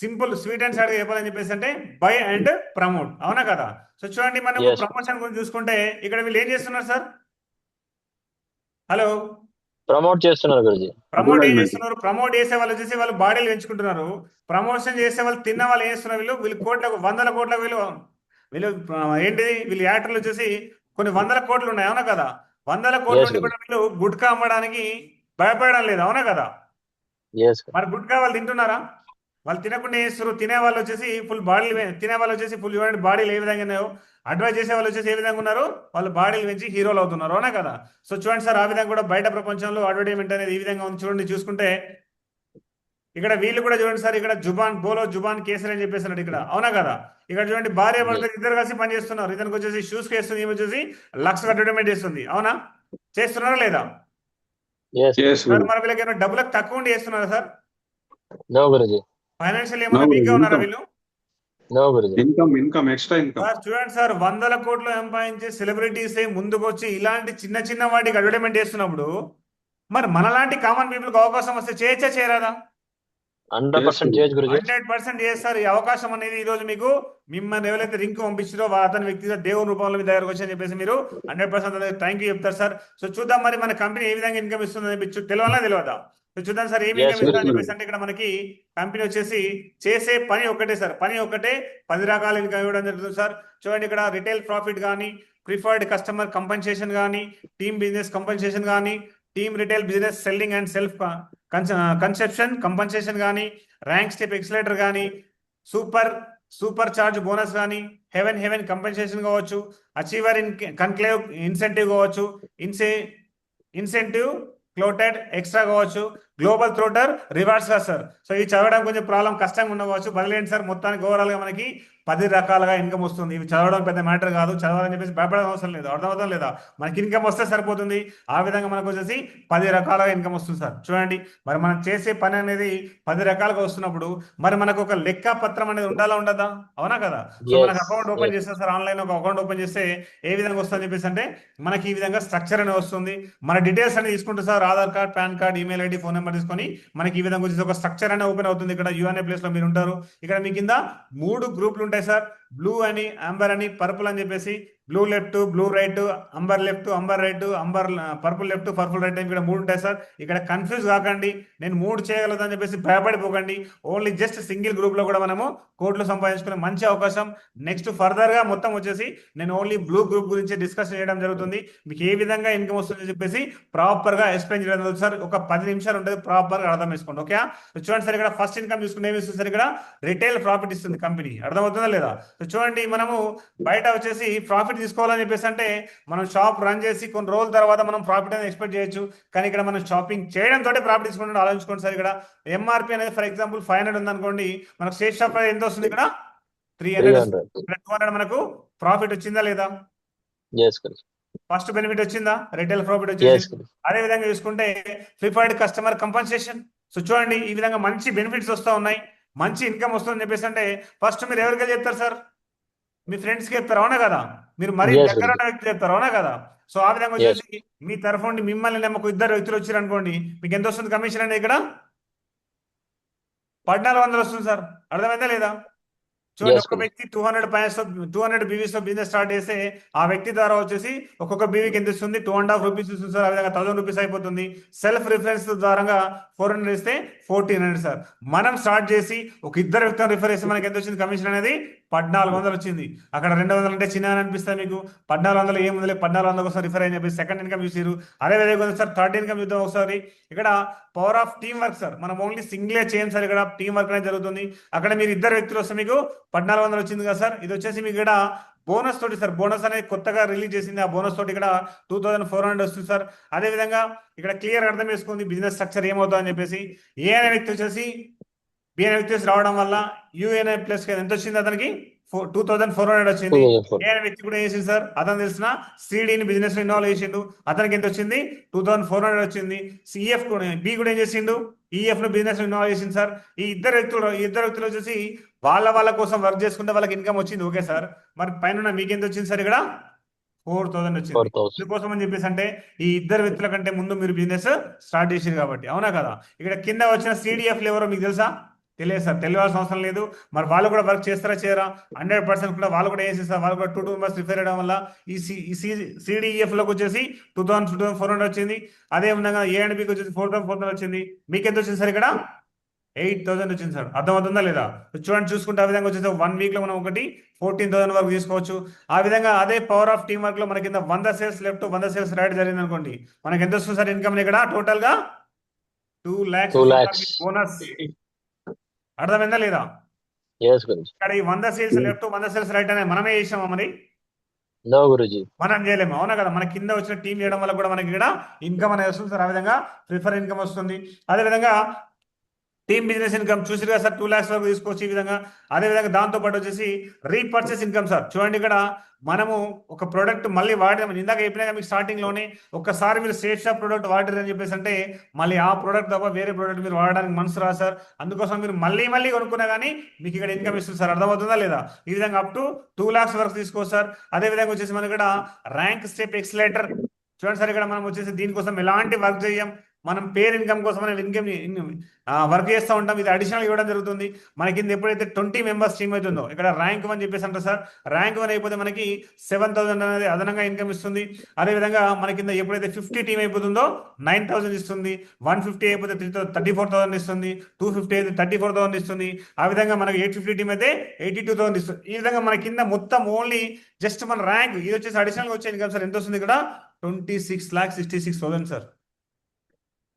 సింపుల్ స్వీట్ అండ్ సాడ్ చెప్పాలని చెప్పేసి అంటే బై అండ్ ప్రమోట్, అవునా కదా? సో చూడండి, మనం Yes. ప్రమోషన్ గురించి చూసుకుంటే ఇక్కడ వీళ్ళు ఏం చేస్తున్నారు సార్? హలో, ప్రమోట్ చేస్తున్నారు గురుజీ. ప్రమోట్ ఏం చేస్తున్నారు? ప్రమోట్ చేసే వాళ్ళు వచ్చేసి వాళ్ళు బాడీలు పెంచుకుంటున్నారు. ప్రమోషన్ చేసే వాళ్ళు తిన్న వాళ్ళు ఏం చేస్తున్నారు? వీళ్ళు కోట్లకు 100 కోట్ల వీళ్ళు ఏంటిది, వీళ్ళు యాక్టర్లు వచ్చేసి కొన్ని 100 కోట్లు ఉన్నాయి, అవునా కదా? 100 కోట్లు Yes, ఉండి కూడా వీళ్ళు గుట్కా అమ్మడానికి భయపడడం లేదు, అవునా కదా? ఎస్. మరి గుట్కా వాళ్ళు తింటున్నారా? వాళ్ళు తినకుండా చేస్తారు. తినే వాళ్ళు వచ్చేసి ఫుల్ బాడీలు తినే వాళ్ళు వచ్చేసి ఫుల్ చూడండి బాడీలు ఏ విధంగా ఉన్నాయో. అడ్వైజ్ చేసే వాళ్ళు వచ్చేసి ఏ విధంగా ఉన్నారు, వాళ్ళు బాడీలు పెంచి హీరోలు అవుతున్నారు, అవునా కదా? సో చూడండి సార్, ఆ విధంగా కూడా బయట ప్రపంచంలో అడ్వర్టైజ్మెంట్ అనేది ఈ విధంగా ఉంది. చూడండి చూసుకుంటే ఇక్కడ వీళ్ళు కూడా చూడండి సార్, ఇక్కడ జుబాన్ బోలో జుబాన్ కేసరి అని చెప్పేస్తున్నాడు ఇక్కడ, అవునా కదా? ఇక్కడ చూడండి భార్య భర్త ఇద్దరు కలిసి పని చేస్తున్నారు. ఇతనికి వచ్చేసి షూస్ కేస్తుంది, ఈమె వచ్చేసి లక్స్ అడ్వర్టైజ్మెంట్ చేస్తుంది, అవునా? చేస్తున్నారా లేదా ఎస్ Yes, సార్? Guru. మన వీళ్ళకి ఏమైనా డబ్బులకు తక్కువ ఉండి చేస్తున్నారా sir? No Guruji. Financial No, ఏమైనా వీక్ గా Guru. ఉన్నారా Income, వీళ్ళు? No Guruji. extra income. Sir చూడండి సార్, వందల కోట్లు సంపాదించే సెలబ్రిటీస్ ముందుకు వచ్చి ఇలాంటి చిన్న చిన్న వాటికి అడ్వర్టైజ్మెంట్ చేస్తున్నప్పుడు మరి మనలాంటి కామన్ పీపుల్కి అవకాశం వస్తే చేయొచ్చా చేయరాదా? 100% చేయొచ్చు గురుజీ. 100% చేస్తారు. ఈ అవకాశం అనేది ఈ రోజు మీకు మిమ్మల్ని ఎవరైతే లింక్ పంపించారో అతని వ్యక్తిగత దేవుని రూపంలో మీ దగ్గరకు వచ్చి అని చెప్పేసి మీరు 100% థ్యాంక్ యూ చెప్తారు సార్. సో చూద్దాం మరి మన కంపెనీ ఏ విధంగా ఇన్కమ్ ఇస్తుందని తెలియాలా తెలియదా? సో చూద్దాం సార్ ఏమి Yes, ఇన్కమ్ ఇస్తుందని yes, చెప్పేసి. అంటే ఇక్కడ మనకి కంపెనీ వచ్చేసి చేసే పని ఒకటే సార్, పని ఒకటే 10 రకాల ఇన్కమ్ ఇవ్వడం జరుగుతుంది సార్. చూడండి ఇక్కడ రిటైల్ ప్రాఫిట్ కానీ, ప్రిఫర్డ్ కస్టమర్ కంపెన్సేషన్ కానీ, టీమ్ బిజినెస్ కంపెన్సేషన్ కానీ, team retail business selling and self conception compensation కానీ, ర్యాంక్ స్టెప్ ఎక్సలేటర్ కానీ, సూపర్ సూపర్ చార్జ్ బోనస్ కానీ, హెవెన్ కంపెన్సేషన్ కావచ్చు, అచీవర్ ఇన్ కన్క్లేవ్ ఇన్సెంటివ్ కావచ్చు, ఇన్సెంటివ్ క్లోటెడ్ ఎక్స్ట్రా కావచ్చు, global trotter rewards గా sir. So ఇది చదవడం కొంచెం ప్రాబ్లం కష్టంగా ఉండవచ్చు, బదిలేండి సార్. మొత్తానికి ఓవరాల్ గా మనకి 10 రకాలుగా ఇన్కమ్ వస్తుంది. ఇవి చదవడం పెద్ద మ్యాటర్ కాదు, చదవాలని చెప్పేసి భయపడడం అవసరం లేదు, అర్థమవుతాం లేదా? మనకి ఇన్కమ్ వస్తే సరిపోతుంది. ఆ విధంగా మనకు వచ్చేసి 10 రకాలుగా ఇన్కమ్ వస్తుంది సార్. చూడండి మరి మనం చేసే పని అనేది 10 రకాలుగా వస్తున్నప్పుడు మరి మనకు ఒక లెక్క పత్రం అనేది ఉండాలా ఉండదా, అవునా కదా? సో మనకు అకౌంట్ ఓపెన్ చేస్తే సార్, ఆన్లైన్ ఒక అకౌంట్ ఓపెన్ చేస్తే ఏ విధంగా వస్తుందని చెప్పేసి అంటే మనకి ఈ విధంగా స్ట్రక్చర్ అనేది వస్తుంది. మన డీటెయిల్స్ అనేది తీసుకుంటే sir, Aadhaar card, pan card, email ID, phone number తీసుకొని మనకి ఈ విధంగా వచ్చేసి ఒక స్ట్రక్చర్ అనేది ఓపెన్ అవుతుంది. ఇక్కడ యూఎన్ఏ ప్లేస్ లో మీరు ఉంటారు. ఇక్కడ మీ కింద 3 గ్రూపులు ఉంటాయి సార్, బ్లూ అని, అంబర్ అని, పర్పుల్ అని చెప్పేసి. Blue left, blue right, amber left, amber right, amber purple left, purple right అని ఇక్కడ 3 ఉంటాయి సార్. ఇక్కడ కన్ఫ్యూజ్ కాకండి, నేను 3 చేయగలుగుతాను అని చెప్పేసి భయపడిపోకండి. ఓన్లీ జస్ట్ సింగిల్ గ్రూప్ లో కూడా మనము కోట్లు సంపాదించుకునే మంచి అవకాశం. నెక్స్ట్ ఫర్దర్ గా మొత్తం వచ్చేసి నేను ఓన్లీ బ్లూ గ్రూప్ గురించి డిస్కస్ చేయడం జరుగుతుంది. మీకు ఏ విధంగా ఇన్కమ్ వస్తుందని చెప్పేసి ప్రాపర్ గా ఎక్స్ప్లెయిన్ చేయడం జరుగుతుంది సార్. ఒక 10 నిమిషాలు ఉంటుంది, ప్రాపర్ గా అర్థం చేసుకోండి, ఓకే? చూడండి సార్, ఇక్కడ ఫస్ట్ ఇన్కమ్ చూసుకుంటే ఏమి ఇస్తుంది సార్, ఇక్కడ రిటైల్ ప్రాఫిట్ ఇస్తుంది కంపెనీ, అర్థమవుతుందా లేదా? చూడండి మనము బయట వచ్చేసి ప్రాఫిట్ తీసుకోవాలని చెప్పేసి అంటే మనం షాప్ రన్ చేసి కొన్ని రోజుల తర్వాత మనం ప్రాఫిట్ అనేది ఎక్స్పెక్ట్ చేయొచ్చు. కానీ ఇక్కడ మనం షాపింగ్ చేయడం తోటి ప్రాఫిట్ తీసుకుంటే ఆలోచించుకోండి సార్. ఇక్కడ ఎంఆర్పి అనేది ఫర్ ఎగ్జాంపుల్ 500 ఉంది అనుకోండి, మనకు సేఫ్ షాప్ ఎంత వస్తుంది, ఇక్కడ 300. 200 మనకు ప్రాఫిట్ వచ్చిందా లేదా? ఫస్ట్ బెనిఫిట్ వచ్చిందా, రిటైల్ ప్రాఫిట్ వచ్చేసి. అదే విధంగా చూసుకుంటే ప్రిఫర్డ్ కస్టమర్ కంపన్సేషన్. సో చూడండి ఈ విధంగా మంచి బెనిఫిట్స్ వస్తూ ఉన్నాయి, మంచి ఇన్కమ్ వస్తుందని చెప్పేసి అంటే ఫస్ట్ మీరు ఎవరికీ చెప్తారు సార్? మీ ఫ్రెండ్స్ కి చెప్తారు, అవునా కదా? మీరు మరీ దగ్గర ఉన్న వ్యక్తి చెప్తారు, అవునా కదా? సో ఆ విధంగా వచ్చేసి మీ తరఫు నుండి మిమ్మల్ని నమ్మకు 2 వ్యక్తులు వచ్చారు అనుకోండి, మీకు ఎంత వస్తుంది కమిషన్ అనేది? ఇక్కడ 1400 వస్తుంది సార్, అర్థమైందా లేదా? చూడండి ఒక వ్యక్తి 200 బీవీస్ బిజినెస్ స్టార్ట్ చేస్తే ఆ వ్యక్తి ద్వారా వచ్చేసి ఒక్కొక్క బీవీకి ఎంత ఇస్తుంది? 2.5 రూపీస్ ఇస్తుంది సార్. ఆ విధంగా 1000 రూపీస్ అయిపోతుంది. సెల్ఫ్ రిఫరెన్స్ ద్వారా 400 ఇస్తే 1400 సార్. మనం స్టార్ట్ చేసి ఒక 2 వ్యక్తులను రిఫర్ చేస్తే మనకి ఎంత వచ్చింది కమిషన్ అనేది? 1400 వచ్చింది. అక్కడ 200 అంటే చిన్న అనిపిస్తుంది మీకు, 1400 ఏముంది, 1400 కోసం రిఫర్ అని చెప్పి సెకండ్ ఇన్కమ్ చూసారు. అదే విధంగా సార్ థర్డ్ ఇన్కమ్ చూద్దాం ఒకసారి. ఇక్కడ power of team work sir, మనం ఓన్లీ సింగిలే చేయం సార్, ఇక్కడ టీమ్ వర్క్ అనేది జరుగుతుంది. అక్కడ మీరు 2 వ్యక్తులు వస్తే మీకు 1400 వచ్చింది కదా సార్. ఇది వచ్చేసి మీకు ఇక్కడ బోనస్ తోటి సార్, బోనస్ అనేది కొత్తగా రిలీజ్ చేసింది, ఆ బోనస్ తోటి ఇక్కడ 2400 వస్తుంది సార్. అదే విధంగా ఇక్కడ క్లియర్ అర్థం చేసుకుంది బిజినెస్ స్ట్రక్చర్ ఏమవుతుంది అని చెప్పేసి. ఏ అనే వ్యక్తి వచ్చేసి బి అనే వ్యక్తి రావడం వల్ల యుఎన్ఐ ప్లస్ ఎంత వచ్చింది అతనికి? 2400 వచ్చింది. ఏ అనే వ్యక్తి కూడా చేసింది సార్, అతను తెలిసిన సిడిని బిజినెస్ ఇన్వాల్వ్ చేసిండు, అతనికి ఎంత వచ్చింది? 2400 వచ్చింది. సిఎఫ్ కూడా బి కూడా ఏం చేసిండు? ఈఎఫ్ ను బిజినెస్ ఇన్వాల్వ్ చేసింది సార్. ఈ ఇద్దరు వ్యక్తులు వచ్చేసి వాళ్ళ కోసం వర్క్ చేసుకుంటే వాళ్ళకి ఇన్కమ్ వచ్చింది, ఓకే సార్. మరి పైన మీకు ఎంత వచ్చింది సార్? ఇక్కడ 4000 వచ్చింది. ఇందుకోసం అని చెప్పేసి అంటే ఈ 2 వ్యక్తుల కంటే ముందు మీరు బిజినెస్ స్టార్ట్ చేసారు కాబట్టి, అవునా కదా? ఇక్కడ కింద వచ్చిన సిడిఎఫ్ ఎవరో మీకు తెలుసా? తెలియదు సార్, తెలియాల్సిన అవసరం లేదు. మరి వాళ్ళు కూడా వర్క్ చేస్తారా చేయరా? 100% కూడా వాళ్ళు కూడా ఏం చేస్తారు, వాళ్ళు కూడా 2 మెంబర్స్ రిఫర్ చేయడం వల్ల ఈ సిడిఎఫ్ లోకి వచ్చేసి 2400 వచ్చింది. అదే విధంగా ఏ అండ్ బికి వచ్చేసి 4400 వచ్చింది. మీకు ఎంత వచ్చింది సార్? ఇక్కడ 8000 వచ్చింది సార్, అర్థమవుతుందా లేదా? చూడండి చూసుకుంటే ఆ విధంగా వచ్చేసి 1 వీక్ లో మనం ఒకటి 14,000 వరకు తీసుకోవచ్చు. ఆ విధంగా అదే పవర్ ఆఫ్ టీమ్ వర్క్ లో మనకి 100 సేల్స్ లెఫ్ట్, 100 సేల్స్ రైట్ జరిగింది అనుకోండి, మనకి ఎంత వస్తుంది సార్ ఇన్కమ్? ఇక్కడ టోటల్ గా 2 lakhs బోనస్. అర్థమైందా లేదా? ఎస్ గురుజీ. ఇక్కడ ఈ 100 సేల్స్ లెఫ్ట్ 100 సేల్స్ రైట్ అనేది మనమే చేసామా మరి? నో గురుజీ. మనం చేయలేము, అవునా కదా? మన కింద వచ్చిన టీం చేయడం వల్ల కూడా మనకి ఇక్కడ ఇన్కమ్ అనేది వస్తుంది సార్. ఆ విధంగా ప్రిఫర్ ఇన్కమ్ వస్తుంది. అదేవిధంగా టీమ్ బిజినెస్ ఇన్కమ్ చూసారు కదా సార్, 2 lakhs వరకు తీసుకోవచ్చు ఈ విధంగా. అదేవిధంగా దాంతో పాటు వచ్చేసి రీపర్చేస్ ఇన్కమ్ సార్. చూడండి ఇక్కడ మనము ఒక ప్రోడక్ట్ మళ్ళీ వాడడం, ఇందాక చెప్పినా మీకు స్టార్టింగ్ లోనే, ఒక్కసారి మీరు సేఫ్ షాప్ ప్రోడక్ట్ వాడారు అని చెప్పేసి అంటే మళ్ళీ ఆ ప్రోడక్ట్ తప్ప వేరే ప్రోడక్ట్ మీరు వాడడానికి మనసు రాదు సార్. అందుకోసం మీరు మళ్ళీ మళ్ళీ కొనుక్కున్నా కానీ మీకు ఇక్కడ ఇన్కమ్ ఇస్తుంది సార్. అర్థమవుతుందా లేదా? ఈ విధంగా అప్ టు 2 lakhs వరకు తీసుకోవచ్చు సార్. అదే విధంగా వచ్చేసి మనకి ఇక్కడ ర్యాంక్ స్టెప్ ఎక్సలేటర్ చూడండి సార్. ఇక్కడ మనం వచ్చేసి దీనికోసం ఎలాంటి వర్క్ చేయం, మనం పేర్ ఇన్కమ్ కోసం మనం ఇన్కమ్ వర్క్ చేస్తూ ఉంటాం. ఇది అడిషనల్ ఇవ్వడం జరుగుతుంది. మన కింద ఎప్పుడైతే 20 మెంబర్స్ టీమ్ అవుతుందో, ఇక్కడ ర్యాంక్ 1 చెప్పేసి అంటారు సార్. ర్యాంక్ 1 అయిపోతే మనకి 7,000 అనేది అదనంగా ఇన్కమ్ ఇస్తుంది. అదేవిధంగా మన కింద ఎప్పుడైతే 50 టీమ్ అయిపోతుందో 9,000 ఇస్తుంది. 150 అయిపోతే 34,000 ఇస్తుంది. 250 అయితే 34,000 ఇస్తుంది. ఆ విధంగా మనకి 850 టీమ్ అయితే 82,000 ఇస్తుంది. ఈ విధంగా మన కింద మొత్తం ఓన్లీ జస్ట్ మన ర్యాంక్ ఇది వచ్చేసి అడిషనల్గా వచ్చే ఇన్కమ్ సార్. ఎంత వస్తుంది ఇక్కడ? 26,66,000 సార్.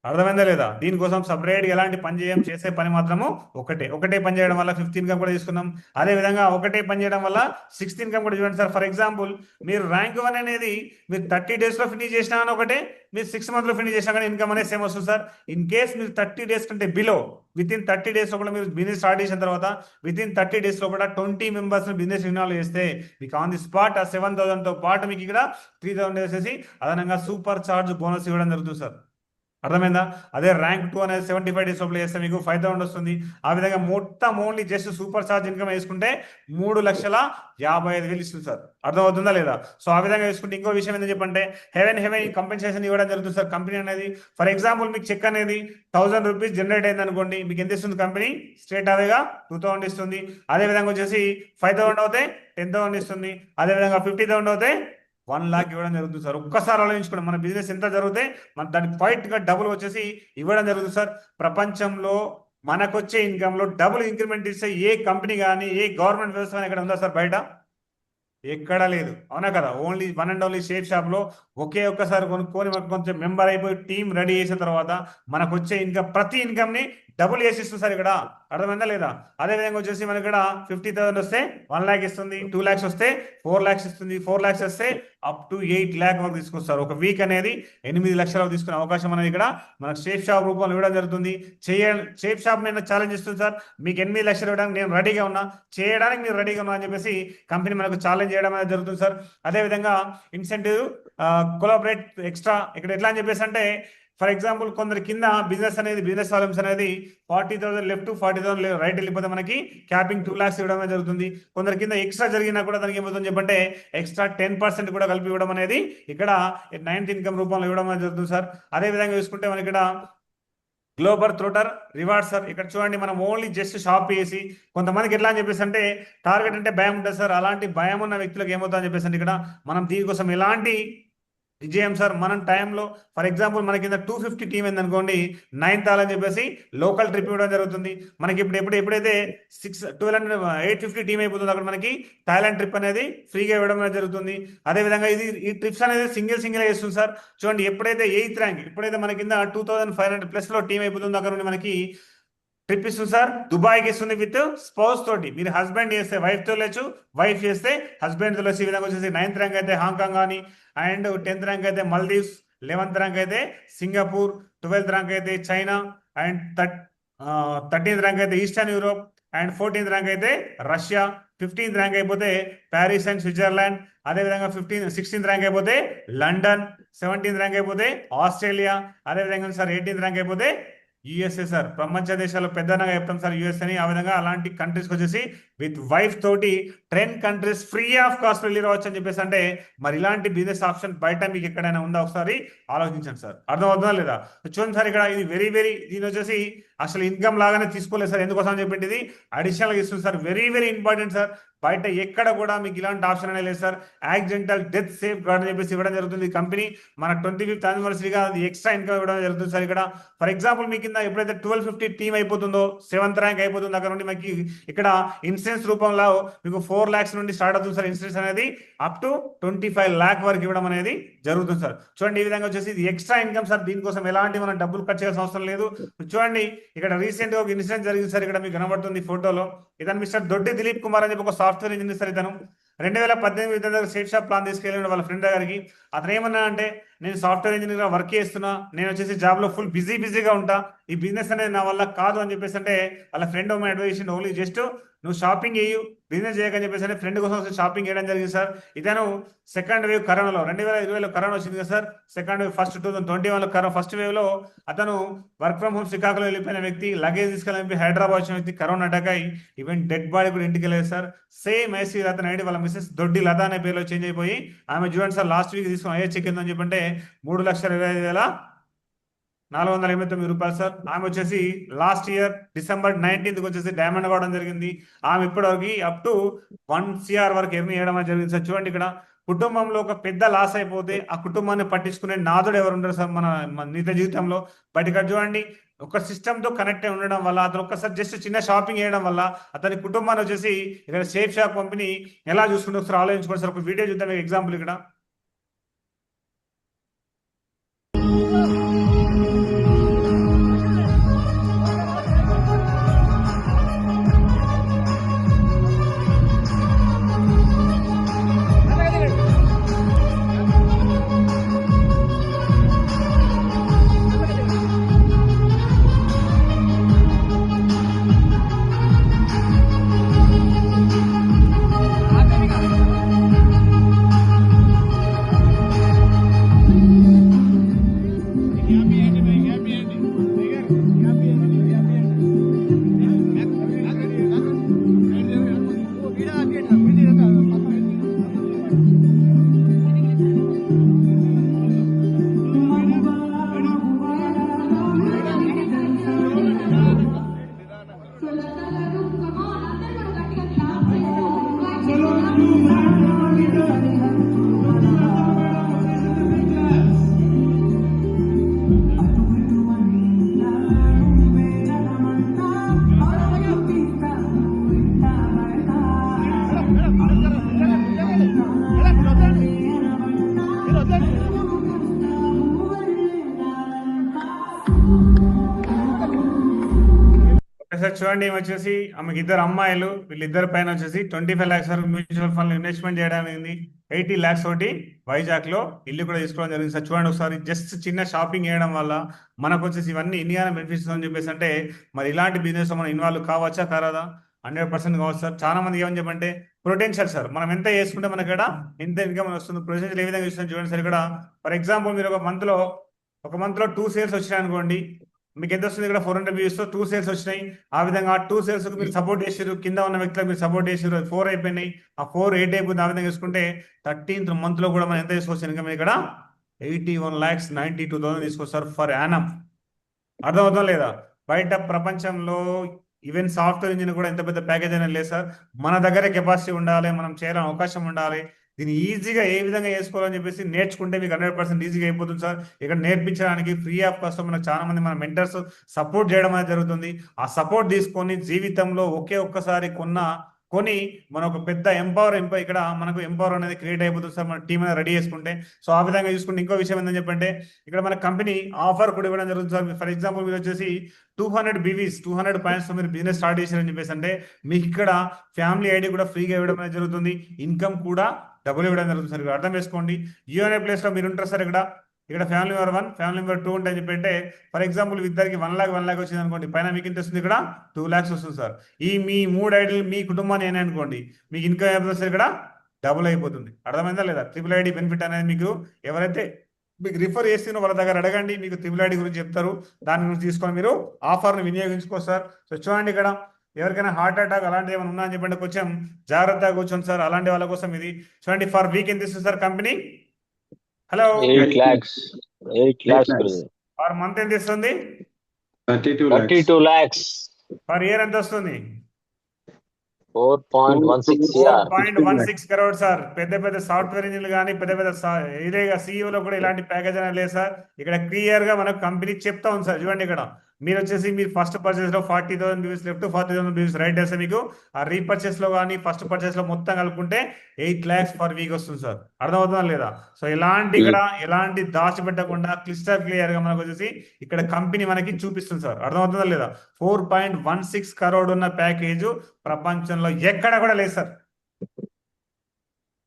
అర్థమైందా లేదా? దీనికోసం సపరేట్గా ఎలాంటి పని చేయం, చేసే పని మాత్రము ఒకటే పని చేయడం వల్ల 5th ఇన్కమ్ కూడా తీసుకున్నాం. అదే విధంగా ఒకటే పని చేయడం వల్ల 6th ఇన్కమ్ కూడా చూడండి సార్. ఫర్ ఎగ్జాంపుల్ మీరు ర్యాంక్ 1 అనేది మీరు 30 days లో ఫినిష్ చేసినా కానీ ఒకటే, మీరు 6 months లో ఫినిష్ చేసినా కానీ ఇన్కమ్ అనేది సేమ్ వస్తుంది సార్. ఇన్ కేస్ మీరు 30 days కంటే బిలో, విత్ ఇన్ 30 days లోపల మీరు బిజినెస్ స్టార్ట్ చేసిన తర్వాత విత్ ఇన్ 30 days లోపల 20 మెంబర్స్ బిజినెస్ ఇన్వాల్వ్ చేస్తే మీకు ఆన్ ది స్పాట్ ఆ 7,000 తో పాటు మీకు ఇక్కడ 3,000 వేసేసి అదనంగా సూపర్ చార్జ్ బోనస్ ఇవ్వడం జరుగుతుంది సార్. అర్థమైందా? అదే ర్యాంక్ 2 అనేది 75 days లోపల చేస్తే మీకు 5,000 వస్తుంది. ఆ విధంగా మొత్తం only just super charge income వేసుకుంటే 3,55,000 ఇస్తుంది సార్. అర్థమవుతుందా లేదా? సో ఆ విధంగా వేసుకుంటే ఇంకో విషయం ఏంటని చెప్పంటే హెవెన్ కంపెన్సేషన్ ఇవ్వడం జరుగుతుంది సార్ కంపెనీ అనేది. ఫర్ ఎగ్జాంపుల్ మీకు చెక్ అనేది 1,000 రూపీస్ జనరేట్ అయింది అనుకోండి, మీకు ఎంత ఇస్తుంది కంపెనీ? స్ట్రేట్ అవేగా 2,000 ఇస్తుంది. అదే విధంగా వచ్చేసి 5,000 అవుతే 10,000 ఇస్తుంది. అదేవిధంగా 50,000 అవుతే 1 lakh ఇవ్వడం జరుగుతుంది సార్. ఒక్కసారి ఆలోచించుకోండి, మన బిజినెస్ ఎంత జరిగితే మన దానికి ఫైట్గా డబుల్ వచ్చేసి ఇవ్వడం జరుగుతుంది సార్. ప్రపంచంలో మనకొచ్చే ఇన్కమ్లో డబుల్ ఇంక్రిమెంట్ ఇస్తే ఏ కంపెనీ కానీ ఏ గవర్నమెంట్ వ్యవస్థ ఇక్కడ ఉందా సార్? బయట ఎక్కడా లేదు, అవునా కదా? Only one and only shape షాప్లో ఒకే ఒక్కసారి కొనుక్కొని కొంచెం మెంబర్ అయిపోయి టీం రెడీ చేసిన తర్వాత మనకు వచ్చే ఇన్కమ్ ప్రతి ఇన్కమ్ని డబుల్ చేసి ఇస్తుంది సార్ ఇక్కడ. అర్థమైందా లేదా? అదేవిధంగా వచ్చేసి మనకి ఇక్కడ 50,000 వస్తే 1 lakh ఇస్తుంది. 2 lakhs వస్తే 4 lakhs ఇస్తుంది. 4 lakhs వస్తే అప్ టు 8 lakh వరకు తీసుకొస్తారు. ఒక వీక్ అనేది 8 లక్షలకు తీసుకునే అవకాశం అనేది ఇక్కడ మనకు షేప్ షాప్ రూపంలో ఇవ్వడం జరుగుతుంది. షేప్ షాప్ మీద ఛాలెంజ్ ఇస్తుంది సార్. మీకు 8 లక్షలు ఇవ్వడానికి నేను రెడీగా ఉన్నా, చేయడానికి మీరు రెడీగా ఉన్నా అని చెప్పేసి కంపెనీ మనకు ఛాలెంజ్ చేయడం అనేది జరుగుతుంది సార్. అదేవిధంగా ఇన్సెంటివ్ కొలాబరేట్ ఎక్స్ట్రా ఇక్కడ ఎట్లా అని చెప్పేసి అంటే, ఫర్ ఎగ్జాంపుల్ కొందరి కింద బిజినెస్ వాల్యూమ్స్ అనేది 40,000 లెఫ్ట్ 40,000 రైట్ వెళ్ళిపోతే మనకి క్యాపింగ్ 2 lakhs ఇవ్వడం జరుగుతుంది. కొందరి కింద ఎక్స్ట్రా జరిగినా కూడా దానికి ఏమవుతుంది చెప్పంటే ఎక్స్ట్రా 10% కూడా కలిపి ఇవ్వడం అనేది ఇక్కడ 9th ఇన్కమ్ రూపంలో ఇవ్వడం అనేది జరుగుతుంది సార్. అదే విధంగా చూసుకుంటే మనకి ఇక్కడ గ్లోబల్ త్రోటర్ రివార్డ్ సార్. ఇక్కడ చూడండి మనం ఓన్లీ జస్ట్ షాప్ చేసి, కొంతమందికి ఎట్లా అని చెప్పేసి అంటే టార్గెట్ అంటే భయం ఉంటుంది సార్. అలాంటి భయం ఉన్న వ్యక్తులకు ఏమవుతుందని చెప్పేసి అంటే ఇక్కడ మనం దీనికోసం ఎలాంటి విజయం సార్ మనం టైంలో, ఫర్ ఎగ్జాంపుల్ మన కింద 250 టీం ఏందనుకోండి, 9th అని చెప్పేసి లోకల్ ట్రిప్ ఇవ్వడం జరుగుతుంది. మనకి ఎప్పుడైతే 850 టీం అయిపోతుంది అక్కడ మనకి థాయిలాండ్ ట్రిప్ అనేది ఫ్రీగా ఇవ్వడం అనేది జరుగుతుంది. అదేవిధంగా ఈ ట్రిప్స్ అనేది సింగిల్ వేస్తుంది సార్. చూడండి ఎప్పుడైతే 8th ర్యాంక్, ఎప్పుడైతే మన కింద 2,500+ టీం అయిపోతుందో అక్కడ నుండి మనకి ట్రిప్ ఇస్తుంది సార్. దుబాయ్కి ఇస్తుంది విత్ స్పౌస్ తోటి. మీరు హస్బెండ్ చేస్తే వైఫ్తో వెళ్ళచ్చు, వైఫ్ చేస్తే హస్బెండ్తో వెళ్ళచ్చు. ఈ విధంగా వచ్చేసి 9th ర్యాంక్ అయితే హాంకాంగ్ కానీ, అండ్ 10th ర్యాంక్ అయితే మల్దీవ్స్, 11th ర్యాంక్ అయితే సింగపూర్, 12th ర్యాంక్ అయితే చైనా, అండ్ 13th ర్యాంక్ అయితే eastern Europe, and 14th rank అయితే రష్యా, 15th ర్యాంక్ అయిపోతే ప్యారిస్ అండ్ స్విట్జర్లాండ్, అదేవిధంగా 16th ర్యాంక్ అయిపోతే లండన్, 17th ర్యాంక్ అయిపోతే ఆస్ట్రేలియా, అదేవిధంగా సార్ 18th ర్యాంక్ అయిపోతే యుఎస్ఏ సార్. ప్రపంచ దేశాల్లో పెద్దగా చెప్తాం సార్ యుఎస్ అని. ఆ విధంగా అలాంటి కంట్రీస్కి వచ్చేసి విత్ వైఫ్ తోటి 10 countries ఫ్రీ ఆఫ్ కాస్ట్ వెళ్ళి రావచ్చు అని చెప్పేసి అంటే, మరి ఇలాంటి బిజినెస్ ఆప్షన్ బయట మీకు ఎక్కడైనా ఉందా ఒకసారి ఆలోచించండి సార్. అర్థమవుతుందా లేదా? చూడండి సార్ ఇక్కడ ఇది వెరీ దీని వచ్చేసి అసలు ఇన్కమ్ లాగానే తీసుకోలేదు సార్. ఎందుకోసం అని చెప్పి ఇది అడిషనల్గా ఇస్తుంది సార్. Very important sir. బయట ఎక్కడ కూడా మీకు ఇలాంటి ఆప్షన్ అనేది లేదు sir. Accidental death safeguard అని చెప్పేసి ఇవ్వడం జరుగుతుంది కంపెనీ. మన 25th యానివర్సరీగా అది ఎక్స్ట్రా ఇన్కమ్ ఇవ్వడం జరుగుతుంది సార్. ఇక్కడ ఫర్ ఎగ్జాంపుల్ మీ కింద ఎప్పుడైతే 1250 టీమ్ అయిపోతుందో, 7th ర్యాంక్ అయిపోతుందో అక్కడ నుండి మనకి ఇక్కడ ఇన్సూరెన్స్ రూపంలో మీకు 4 lakhs నుండి స్టార్ట్ అవుతుంది సార్. ఇన్సూరెన్స్ అనేది అప్ టు 25 lakh వరకు ఇవ్వడం అనేది జరుగుతుంది సార్. చూడండి ఈ విధంగా వచ్చేసి ఇది ఎక్స్ట్రా ఇన్కమ్ సార్. దీనికోసం ఎలాంటి మనం డబ్బులు ఖర్చు చేయాల్సిన అవసరం లేదు. చూడండి ఇక్కడ రీసెంట్ గా ఒక ఇన్సిడెంట్ జరిగింది సార్. ఇక్కడ మీకు కనబడుతుంది ఫోటోలో. ఇతను మిస్టర్ దొడ్డి దిలీప్ కుమార్ అని చెప్పి ఒక సాఫ్ట్వేర్ ఇంజనీర్ సార్. ఇతను 2018 ఇతను సేఫ్ షాప్ ప్లాన్ తీసుకెళ్ళిన వాళ్ళ ఫ్రెండ్ దగ్గరికి. అతను ఏమన్నా అంటే, నేను సాఫ్ట్వేర్ ఇంజనీర్ గా వర్క్ చేస్తున్నా, నేను వచ్చేసి జాబ్ లో ఫుల్ బిజీగా ఉంటా, ఈ బిజినెస్ అనేది నా వల్ల కాదు అని చెప్పేసి అంటే వాళ్ళ ఫ్రెండ్ అడ్వైస్ ఓన్లీ జస్ట్ నువ్వు షాపింగ్ చేయు, బిజినెస్ చేయకని చెప్పేసి అంటే ఫ్రెండ్ కోసం షాపింగ్ చేయడం జరిగింది సార్. ఇతను సెకండ్ వేవ్ కరోనాలో 2020లో కరోనా వచ్చింది కదా సార్. సెకండ్ వేవ్ ఫస్ట్ 2021లో కరోనా ఫస్ట్ వేవ్ లో అతను వర్క్ ఫ్రమ్ హోమ్ శ్రీకాకుళం వెళ్ళిపోయిన వ్యక్తి, లగేజ్ తీసుకెళ్ళి హైదరాబాద్ వచ్చిన వ్యక్తి, కరోనా అటాక్ అయ్యి ఈవెన్ డెడ్ బాడీ కూడా ఇంటికి వెళ్ళలేదు సార్. సేమ్ ఐసీ అతను ఐడి వాళ్ళ మిస్సెస్ దొడ్డి లత అనే పేరులో చేంజ్ అయిపోయి ఆమె చూడండి సార్ లాస్ట్ వీక్ తీసుకుని అయ్యే చెక్ ఏందని చెప్పంటే 3,25,489 సార్. ఆమె వచ్చేసి లాస్ట్ ఇయర్ December 19th వచ్చేసి డైమండ్ కావడం జరిగింది. ఆమె ఇప్పటివరకు అప్ టు 1 crore వరకు ఎర్న్ చేయడం జరిగింది సార్. చూడండి ఇక్కడ కుటుంబంలో ఒక పెద్ద లాస్ అయిపోతే ఆ కుటుంబాన్ని పట్టించుకునే నాదుడు ఎవరు ఉండరు సార్ మన నిజ జీవితంలో. బట్ ఇక్కడ చూడండి ఒక సిస్టమ్ తో కనెక్ట్ అయి ఉండడం వల్ల, అతను ఒక్కసారి జస్ట్ చిన్న షాపింగ్ చేయడం వల్ల అతని కుటుంబాన్ని వచ్చేసి ఇక్కడ సేఫ్ షాప్ కంపెనీ ఎలా చూసుకుంటే ఒకసారి ఆలోచించుకోండి సార్. ఒక వీడియో చూద్దాం ఎగ్జాంపుల్ ఇక్కడ. సార్ చూడండి ఈమె వచ్చేసి ఆమెకి 2 అమ్మాయిలు, వీళ్ళిద్దరి పైన వచ్చేసి 25 lakhs వరకు మ్యూచువల్ ఫండ్ ఇన్వెస్ట్మెంట్ చేయడానికి 80 lakhs తోటి వైజాగ్ లో ఇల్లు కూడా తీసుకోవడం జరిగింది సార్. చూడండి ఒకసారి జస్ట్ చిన్న షాపింగ్ చేయడం వల్ల మనకు వచ్చేసి ఇవన్నీ ఇండియా బెనిఫిట్స్ అని చెప్పేసి అంటే మరి ఇలాంటి బిజినెస్ మనం ఇన్వాల్వ్ కావచ్చా కారాదా? 100% కావచ్చు సార్. చాలా మంది ఏమని చెప్పంటే పొటెన్షియల్ సార్, మనం ఎంత చేసుకుంటే మనకి ఇక్కడ ఎంత ఇన్కమ్ వస్తుంది, పొటెన్షియల్ ఏ విధంగా చూస్తాం చూడండి సార్. ఇక్కడ ఫర్ ఎగ్జాంపుల్ మీరు ఒక మంత్ లో 2 సేల్స్ వచ్చినాయి అనుకోండి, మీకు ఎంత వస్తుంది? ఇక్కడ 400 views తో 2 సేల్స్ వచ్చినాయి. ఆ విధంగా 2 సేల్స్ కు మీరు సపోర్ట్ చేసారు, కింద ఉన్న వ్యక్తులకు మీరు సపోర్ట్ చేసారు, 4 అయిపోయినాయి. ఆ 4 8 అయిపోయింది. ఆ విధంగా చూసుకుంటే 13th month లో కూడా మనం ఎంత తీసుకోవచ్చు ఇన్కమ్? ఇక్కడ 81,92,000 తీసుకొస్తారు ఫర్ యానం. అర్థమవుతాం లేదా? బయట ప్రపంచంలో ఈవెన్ సాఫ్ట్వేర్ ఇంజనీర్ కూడా ఎంత పెద్ద ప్యాకేజ్ అయినా లేదు సార్. మన దగ్గర కెపాసిటీ ఉండాలి, మనం చేయాలని అవకాశం ఉండాలి. దీన్ని ఈజీగా ఏ విధంగా చేసుకోవాలని చెప్పేసి నేర్చుకుంటే మీకు 100% ఈజీగా అయిపోతుంది సార్. ఇక్కడ నేర్పించడానికి ఫ్రీ ఆఫ్ కాస్ట్ మనకు చాలా మంది మన మెంటర్స్ సపోర్ట్ చేయడం అనేది జరుగుతుంది. ఆ సపోర్ట్ తీసుకొని జీవితంలో ఒక్కసారి కొని మన ఒక పెద్ద ఎంపవర్ ఇక్కడ మనకు ఎంపవర్ అనేది క్రియేట్ అయిపోతుంది సార్, మన టీం అనేది రెడీ చేసుకుంటే. సో ఆ విధంగా చూసుకుంటే ఇంకో విషయం ఏంటని చెప్పంటే ఇక్కడ మన కంపెనీ ఆఫర్ కూడా ఇవ్వడం జరుగుతుంది సార్. ఫర్ ఎగ్జాంపుల్ మీరు వచ్చేసి 200 BVs 200 పాయింట్స్ మీరు బిజినెస్ స్టార్ట్ చేశారని చెప్పేసి అంటే మీకు ఇక్కడ ఫ్యామిలీ ఐడి కూడా ఫ్రీగా ఇవ్వడం అనేది జరుగుతుంది. ఇన్కమ్ కూడా డబుల్ ఇవ్వడం జరుగుతుంది సార్. అర్థం చేసుకోండి. అనే ప్లేస్ లో మీరు ఉంటారు సార్. ఇక్కడ ఫ్యామిలీ నెంబర్ 1 ఫ్యామిలీ నెంబర్ 2 ఉంటాయని చెప్పంటే ఫర్ ఎగ్జాంపుల్ ఇద్దరికి 1 lakh వచ్చింది అనుకోండి, పైన మీకు ఎంత వస్తుంది? ఇక్కడ 2 lakhs వస్తుంది సార్. ఈ మీ 3 ఐడీలు మీ కుటుంబాన్ని ఏనే అనుకోండి, మీకు ఇన్కమ్ అయిపోతుంది సార్. ఇక్కడ డబుల్ అయిపోతుంది. అర్థమైందా లేదా? ట్రిపుల్ ఐడి బెనిఫిట్ అనేది మీకు ఎవరైతే మీకు రిఫర్ చేస్తున్న వాళ్ళ దగ్గర అడగండి, మీకు ట్రిపుల్ ఐడి గురించి చెప్తారు. దాని గురించి తీసుకొని మీరు ఆఫర్ను వినియోగించుకోవచ్చు సార్. సో చూడండి ఇక్కడ ఎవరికైనా హార్ట్ అటాక్ అలాంటివి ఏమైనా ఉన్నా అని చెప్పండి కొంచెం జాగ్రత్తగా కూర్చోండి సార్. అలాంటి వాళ్ళ కోసం ఇది చూడండి. ఫర్ వీక్ ఎంత ఇస్తుంది sir company? Hello, 8 lakhs. 8 lakhs. Per month ఎంత ఇస్తుంది? 32 lakhs. పర్ ఇయర్ ఎంత వస్తుంది? 4.16 CR. 4.16 crore sir. పెద్ద పెద్ద సాఫ్ట్వేర్ ఇంజనీర్లు కానీ పెద్ద పెద్ద ఇదే సీఈఓలో కూడా ఇలాంటి ప్యాకేజ్ అనేది లేదు సార్. ఇక్కడ క్లియర్ గా మనకు కంపెనీ చెప్తా ఉంది సార్. చూడండి ఇక్కడ మీరు వచ్చేసి మీరు ఫస్ట్ పర్చేస్ లో 40,000 రూపీస్ లెఫ్ట్ 40,000 రూపీస్ రైట్ చేస్తే మీకు ఆ రీపర్చేస్ లో కానీ ఫస్ట్ పర్చేస్ లో మొత్తం కలుపుకుంటే 8 lakhs పర్ వీక్ వస్తుంది సార్. అర్థమవుతుందా లేదా? సో ఇలాంటి ఇక్కడ ఎలాంటి దాచిపెట్టకుండా క్లిస్టర్ క్లియర్ గా మనకు వచ్చేసి ఇక్కడ కంపెనీ మనకి చూపిస్తుంది సార్. అర్థమవుతుందా లేదా? 4.16 crore ఉన్న ప్యాకేజ్ ప్రపంచంలో ఎక్కడ కూడా లేదు సార్.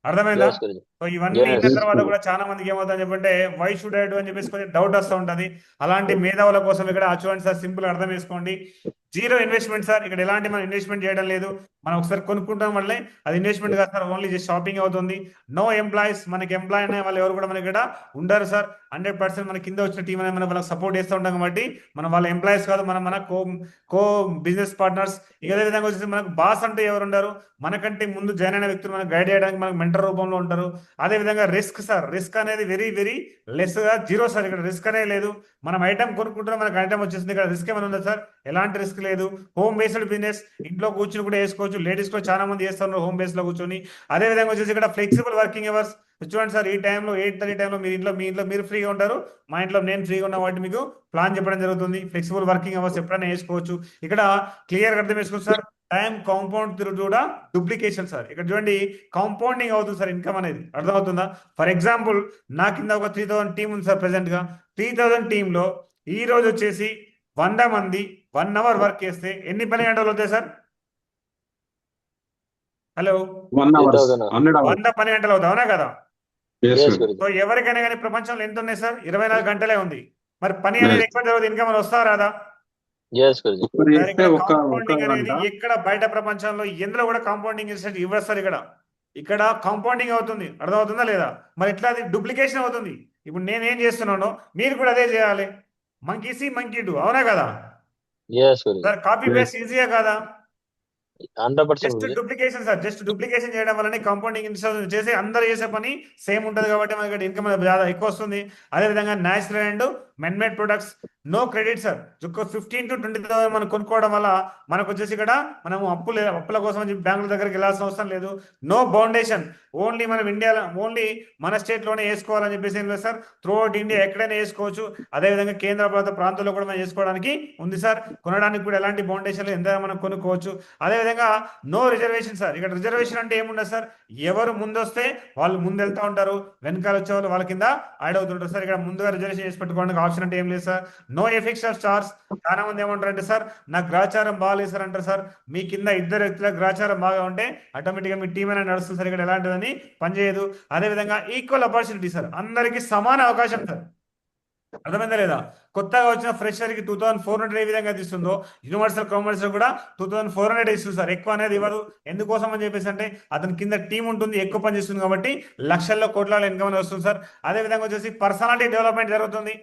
అర్థమైందా? Yes, Guruji. సో ఇవన్నీ Yes. అయిన తర్వాత కూడా చాలా మందికి ఏమవుతుందని చెప్పంటే వై షుడ్ ఐ డూ అని చెప్పేసి కొంచెం డౌట్ వస్తూ ఉంటుంది. అలాంటి మేధావుల కోసం ఇక్కడ చూడండి సార్, సింపుల్ అర్థం చేసుకోండి. Zero investment sir. ఇక్కడ ఎలాంటి మనం ఇన్వెస్ట్మెంట్ చేయడం లేదు. మనం ఒకసారి కొనుక్కుంటాం వల్లే అది ఇన్వెస్ట్మెంట్ కాదు సార్, ఓన్లీ జస్ట్ షాపింగ్ అవుతుంది. నో ఎంప్లాయీస్, మనకి ఎంప్లాయ్ అనే వాళ్ళు ఎవరు కూడా మనకి ఇక్కడ ఉండరు సార్. 100% మన కింద వచ్చిన టీం అనేది మనం వాళ్ళకి సపోర్ట్ చేస్తూ ఉంటాం కాబట్టి మనం వాళ్ళ ఎంప్లాయీస్ కాదు, మనం మన కో బిజినెస్ పార్ట్నర్స్. ఇదే విధంగా వచ్చేసి మనకు బాస్ అంటే ఎవరు ఉండరు, మనకంటే ముందు జాయిన్ అయిన వ్యక్తులు మనకు గైడ్ చేయడానికి మనకు మెంటర్ రూపంలో ఉంటారు. అదే విధంగా రిస్క్ సార్, రిస్క్ అనేది వెరీ వెరీ లెస్ గా, జీరో సార్. ఇక్కడ రిస్క్ అనేది లేదు. మనం ఐటమ్ కొనుక్కుంటున్నాం, మనకు ఐటమ్ వచ్చేసింది. ఇక్కడ రిస్క్ ఏమైనా ఉందా సార్? ఎలాంటి రిస్క్ లేదు. హోమ్ బేస్డ్ బిజినెస్, ఇంట్లో కూర్చుని కూడా వేసుకోవచ్చు. లేడీస్ కూడా చాలా మంది చేస్తున్నారు హోమ్ బేస్ లో కూర్చొని. అదే విధంగా వచ్చేసి ఇక్కడ ఫ్లెక్సిబుల్ వర్కింగ్ అవర్స్. చూడండి సార్, ఈ టైంలో 8:30 టైంలో మీ ఇంట్లో మీరు ఫ్రీగా ఉంటారు, మా ఇంట్లో నేను ఫ్రీగా ఉన్న వాటి మీకు ప్లాన్ చెప్పడం జరుగుతుంది. ఫ్లెక్సిబుల్ వర్కింగ్ అవర్స్ ఎప్పుడైనా వేసుకోవచ్చు. ఇక్కడ క్లియర్ గా అర్థం చేసుకోవచ్చు సార్. టైం కాంపౌండ్ తిరుగుతూ కూడా డూప్లికేషన్ సార్. ఇక్కడ చూడండి కాంపౌండింగ్ అవుతుంది సార్ ఇన్కమ్ అనేది. అర్థమవుతుందా? ఫర్ ఎగ్జాంపుల్ నా కింద ఒక 3,000 టీం ఉంది సార్. ప్రెసెంట్ గా 3,000 టీంలో ఈ రోజు వచ్చేసి 100 మంది 1 hour వర్క్ చేస్తే ఎన్ని పని గంటలు అవుతాయి సార్? హలో, 100 పని గంటలు అవుతాయి, అవునా కదా? Yes, Guruji. సో ఎవరికైనా కానీ ప్రపంచంలో ఎంత ఉన్నాయి సార్? 24 గంటలే ఉంది. మరి పని అనేది ఎక్కువ జరుగుతుంది, ఇన్కమ్ వస్తా రాదా? Yes, Guruji. సార్ ఇక్కడ కాంపౌండింగ్ అనేది ఎక్కడ బయట ప్రపంచంలో ఎందులో కూడా కాంపౌండింగ్ ఇవ్వదు సార్. ఇక్కడ కాంపౌండింగ్ అవుతుంది. అర్థమవుతుందా లేదా? మరి ఎట్లా అది డూప్లికేషన్ అవుతుంది. ఇప్పుడు నేనేం చేస్తున్నానో మీరు కూడా అదే చేయాలి. మంకీ సి మంకీ డూ, అవునా కదా? Yes, Guruji. Sir copy paste ఈజీయే కదా? 100%, just Guruji. Duplication sir. Just duplication చేయడం వల్లనే కాంపౌండింగ్ ఇంట్రెస్ట్ చేసి అందరూ చేసే పని సేమ్ ఉంటుంది కాబట్టి మనకి ఇన్కమ్ ఎక్కువ వస్తుంది. అదేవిధంగా natural and manmade products, no credit sir. 15,000 to 20,000 మనం కొనుక్కోవడం వల్ల మనకు వచ్చేసి ఇక్కడ మనం అప్పుల కోసం బ్యాంకుల దగ్గరికి వెళ్ళాల్సిన అవసరం లేదు. నో బౌండేషన్, ఓన్లీ మనం ఇండియాలో ఓన్లీ మన స్టేట్ లోనే వేసుకోవాలని చెప్పేసి ఏం లేదు సార్. త్రూ అవుట్ ఇండియా ఎక్కడైనా వేసుకోవచ్చు. అదేవిధంగా కేంద్ర ప్రభుత్వ ప్రాంతాల్లో కూడా మనం చేసుకోవడానికి ఉంది సార్. కొనడానికి కూడా ఎలాంటి బౌండేషన్ ఎంత మనం కొనుక్కోవచ్చు. అదేవిధంగా నో రిజర్వేషన్ సార్. ఇక్కడ రిజర్వేషన్ అంటే ఏముండదు సార్. ఎవరు ముందొస్తే వాళ్ళు ముందు వెళ్తా ఉంటారు, వెనకాల వచ్చే వాళ్ళు వాళ్ళ కింద యాడ్ అవుతుంటారు సార్. ఇక్కడ ముందుగా రిజర్వేషన్ చేసి పెట్టుకోవడానికి ఆప్షన్ అంటే ఏం లేదు sir. No effects of stars. చాలా మంది ఏమంటారంటే సార్ నాకు గ్రాచారం బాగాలేదు సార్ అంటారు సార్. మీ కింద ఇద్దరు వ్యక్తుల గ్రాచారం బాగా ఉంటే ఆటోమేటిక్గా మీ టీం అనేది నడుస్తుంది సార్. ఇక్కడ ఎలాంటిదని పనిచేయదు. అదేవిధంగా ఈక్వల్ ఆపర్చునిటీ సార్, అందరికీ సమాన అవకాశం సార్. అర్థమైందా లేదా? కొత్తగా వచ్చిన ఫ్రెషర్ కి 2,400 ఏ విధంగా ఇస్తుందో యూనివర్సల్ కామర్స్ లో కూడా 2,400 ఇస్తుంది సార్. ఎక్కువ అనేది ఇవ్వదు. ఎందుకోసం అని చెప్పేసి అంటే అతని కింద టీం ఉంటుంది, ఎక్కువ పని చేస్తుంది కాబట్టి లక్షల్లో కోట్ల ఇన్కమ్ అనేది వస్తుంది సార్. అదే విధంగా వచ్చేసి పర్సనాలిటీ డెవలప్మెంట్ జరుగుతుంది.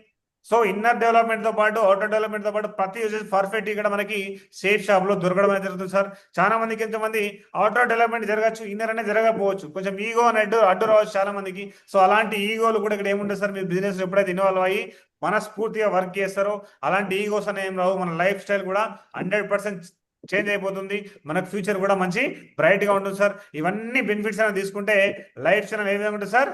సో ఇన్నర్ డెవలప్మెంట్ తో పాటు అవుటర్ డెవలప్మెంట్ తో పాటు ప్రతి వచ్చేసి పర్ఫెక్ట్ ఇక్కడ మనకి సేఫ్ షాప్ లో దొరకడం అనేది జరుగుతుంది సార్. చాలా మందికి ఎంతమంది అవుటర్ డెవలప్మెంట్ జరగచ్చు, ఇన్నర్ అనేది జరగకపోవచ్చు. కొంచెం ఈగో అని అడ్డు రావచ్చు చాలా మందికి. సో అలాంటి ఈగోలు కూడా ఇక్కడ ఏముంటుంది సార్, మీరు బిజినెస్ ఎప్పుడైతే ఇన్వాల్వ్ అయ్యి మనస్ఫూర్తిగా వర్క్ చేస్తారో అలాంటి ఈగోస్ అనే ఏం రావు. మన లైఫ్ స్టైల్ కూడా 100% చేంజ్ అయిపోతుంది. మనకు ఫ్యూచర్ కూడా మంచి బ్రైట్ గా ఉంటుంది సార్. ఇవన్నీ బెనిఫిట్స్ అనేది తీసుకుంటే లైఫ్ స్టైల్ ఏ విధంగా ఉంటుంది సార్?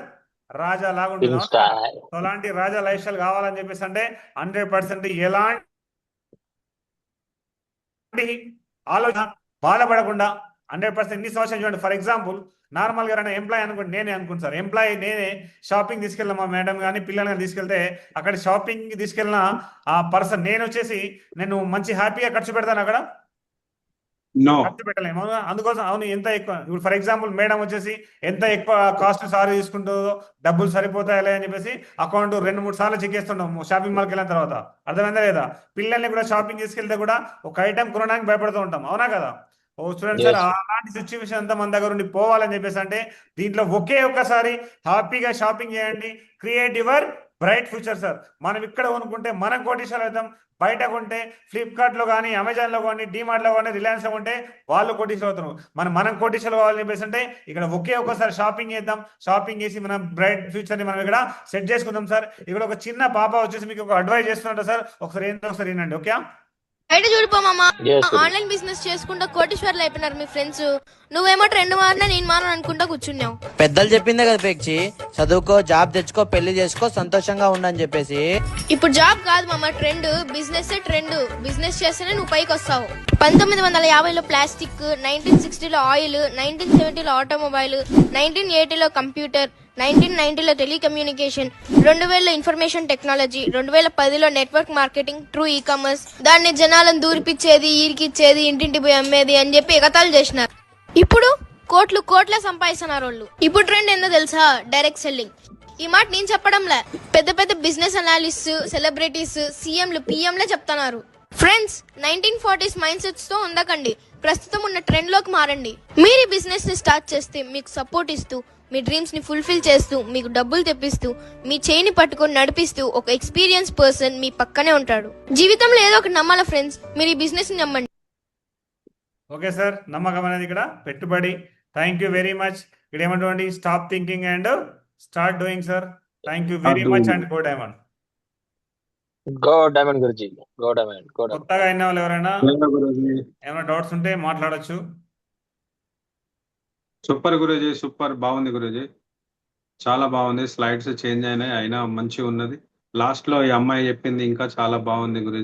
రాజా లాగా ఉంటుంది. Pink style. సో అలాంటి రాజా లైఫ్ స్టైల్ కావాలని చెప్పేసి అంటే 100% ఎలాంటి ఆలోచన బాధపడకుండా 100% ఎన్ని సంవత్సరాలు చూడండి. ఫర్ ఎగ్జాంపుల్ నార్మల్ గా ఎంప్లాయ్ అనుకోండి, నేనే అనుకోండి సార్. ఎంప్లాయీ నేనే షాపింగ్ తీసుకెళ్ళిన మా మేడం కానీ పిల్లలు కానీ తీసుకెళ్తే అక్కడ షాపింగ్ తీసుకెళ్ళిన ఆ పర్సన్ నేను మంచి హ్యాపీగా ఖర్చు పెడతాను అక్కడ? ఖర్చు పెట్టలేము. అవునా? అందుకోసం అవును ఎంత ఎక్కువ. ఇప్పుడు ఫర్ ఎగ్జాంపుల్ మేడం వచ్చేసి ఎంత ఎక్కువ కాస్ట్ సారీ తీసుకుంటుందో డబ్బులు సరిపోతాయలే అని చెప్పేసి అకౌంట్ 2-3 సార్లు చెక్ చేస్తుంటాం షాపింగ్ మాల్కి వెళ్ళిన తర్వాత. అర్థమైందా లేదా? పిల్లల్ని కూడా షాపింగ్ తీసుకెళ్తే కూడా ఒక ఐటమ్ కొనడానికి భయపడుతూ ఉంటాం, అవునా కదా? ఓ చూడండి సార్, అలాంటి సిచ్యువేషన్ అంతా మన దగ్గర ఉండి పోవాలని చెప్పేసి అంటే దీంట్లో ఒకే ఒక్కసారి హ్యాపీగా షాపింగ్ చేయండి. Create your bright future sir. మనం ఇక్కడ కొనుక్కుంటే మనం కోటీశ్వరులు అవుతాం. బయట కొంటే ఫ్లిప్కార్ట్ లో కానీ అమెజాన్ లో కానీ డిమార్ట్ లో కానీ రిలయన్స్ లో కొంటే వాళ్ళు కోటీశ్వరులు అవుతారు. మనం కోటీశ్వరులు కావాలని చెప్పేసి అంటే ఇక్కడ ఒకే ఒక్కసారి షాపింగ్ చేద్దాం. షాపింగ్ చేసి మనం బ్రైట్ ఫ్యూచర్ ని మనం ఇక్కడ సెట్ చేసుకుందాం సార్. ఇక్కడ ఒక చిన్న పాప వచ్చేసి మీకు ఒక అడ్వైజ్ చేస్తున్నట్టు సార్. ఒకసారి ఏంటో ఒకసారి వినండి, ఓకే? బయట చూడిపోమమ్మా, Yes, గురూజీ. ఆన్లైన్ బిజినెస్ చేసుకుంటా కోటీశ్వర్లు అయిపోయినారు మీ ఫ్రెండ్స్. నువ్వేమో ట్రెండ్ మారినా నేను మారను అనుకుంటా కూర్చున్నావు. పెద్దలు చెప్పిందే కదా పెక్చి, చదువుకో, జాబ్ తెచ్చుకో, పెళ్లి చేసుకో, సంతోషంగా ఉండని చెప్పేసి. ఇప్పుడు జాబ్ కాదు మామ, ట్రెండ్. Business trend. బిజినెస్ చేస్తేనే నువ్వు పైకి వస్తావు. 1950లో ప్లాస్టిక్, 1960లో ఆయిల్, 1970లో ఆటోమొబైల్, 1980లో కంప్యూటర్, 1990లో టెలికమ్యూనికేషన్, 2000లో ఇన్ఫర్మేషన్ టెక్నాలజీ, 2010లో network marketing, through e commerce. దాన్ని జనాలను దూరిపిచ్చేది, ఈరికిచ్చేది, ఇంటింటి పోయి అమ్మేది అని చెప్పి ఎగతాళి చేసినారు. ఇప్పుడు కోట్ల సంపాదిస్తున్నారు వాళ్ళు. ఇప్పుడు ట్రెండ్ ఏందో తెలుసా? Direct selling. ఈ మాట నేను చెప్పడంలే, పెద్ద పెద్ద బిజినెస్ అనాలిస్ట్, సెలబ్రిటీస్, సీఎంలు, పిఎంలే చెప్తున్నారు. ఫ్రెండ్స్, 1940s మైండ్ సెట్స్ తో ఉండకండి. ప్రస్తుతం ఉన్న ట్రెండ్ లోకి మారండి. మీరు బిజినెస్ ని స్టార్ట్ చేస్తే మీకు సపోర్ట్ ఇస్తూ, మీ డ్రీమ్స్ ని ఫుల్ఫిల్ చేస్తూ, మీకు డబ్బులు తెప్పిస్తూ, మీ చేయిని పట్టుకొని నడిపిస్తూ ఒక ఎక్స్పీరియన్స్ పర్సన్ మీ పక్కనే ఉంటాడు. జీవితంలో ఏదో ఒకటి నమ్మాల ఫ్రెండ్స్. మీరు ఈ బిజినెస్ ని నమ్మండి. ఓకే సార్, నమ్మకం అనేది ఇక్కడ పెట్టుబడి. Thank you very much. ఇక్కడ ఏమంటుంది? Stop thinking and start doing sir. Thank you very much and go diamond. Go diamond Guruji, go diamond, go diamond. కొత్తగా అయిన వాళ్ళు ఎవరైనా గురూజీ ఏమైనా డౌట్స్ ఉంటే మాట్లాడొచ్చు. సూపర్ గురూజీ, సూపర్ బాగుంది గురూజీ, చాలా బాగుంది. స్లైడ్స్ చేంజ్ అయినాయి అయినా మంచిగా ఉన్నది. లాస్ట్ లో ఈ అమ్మాయి చెప్పింది ఇంకా చాలా బాగుంది గురూజీ.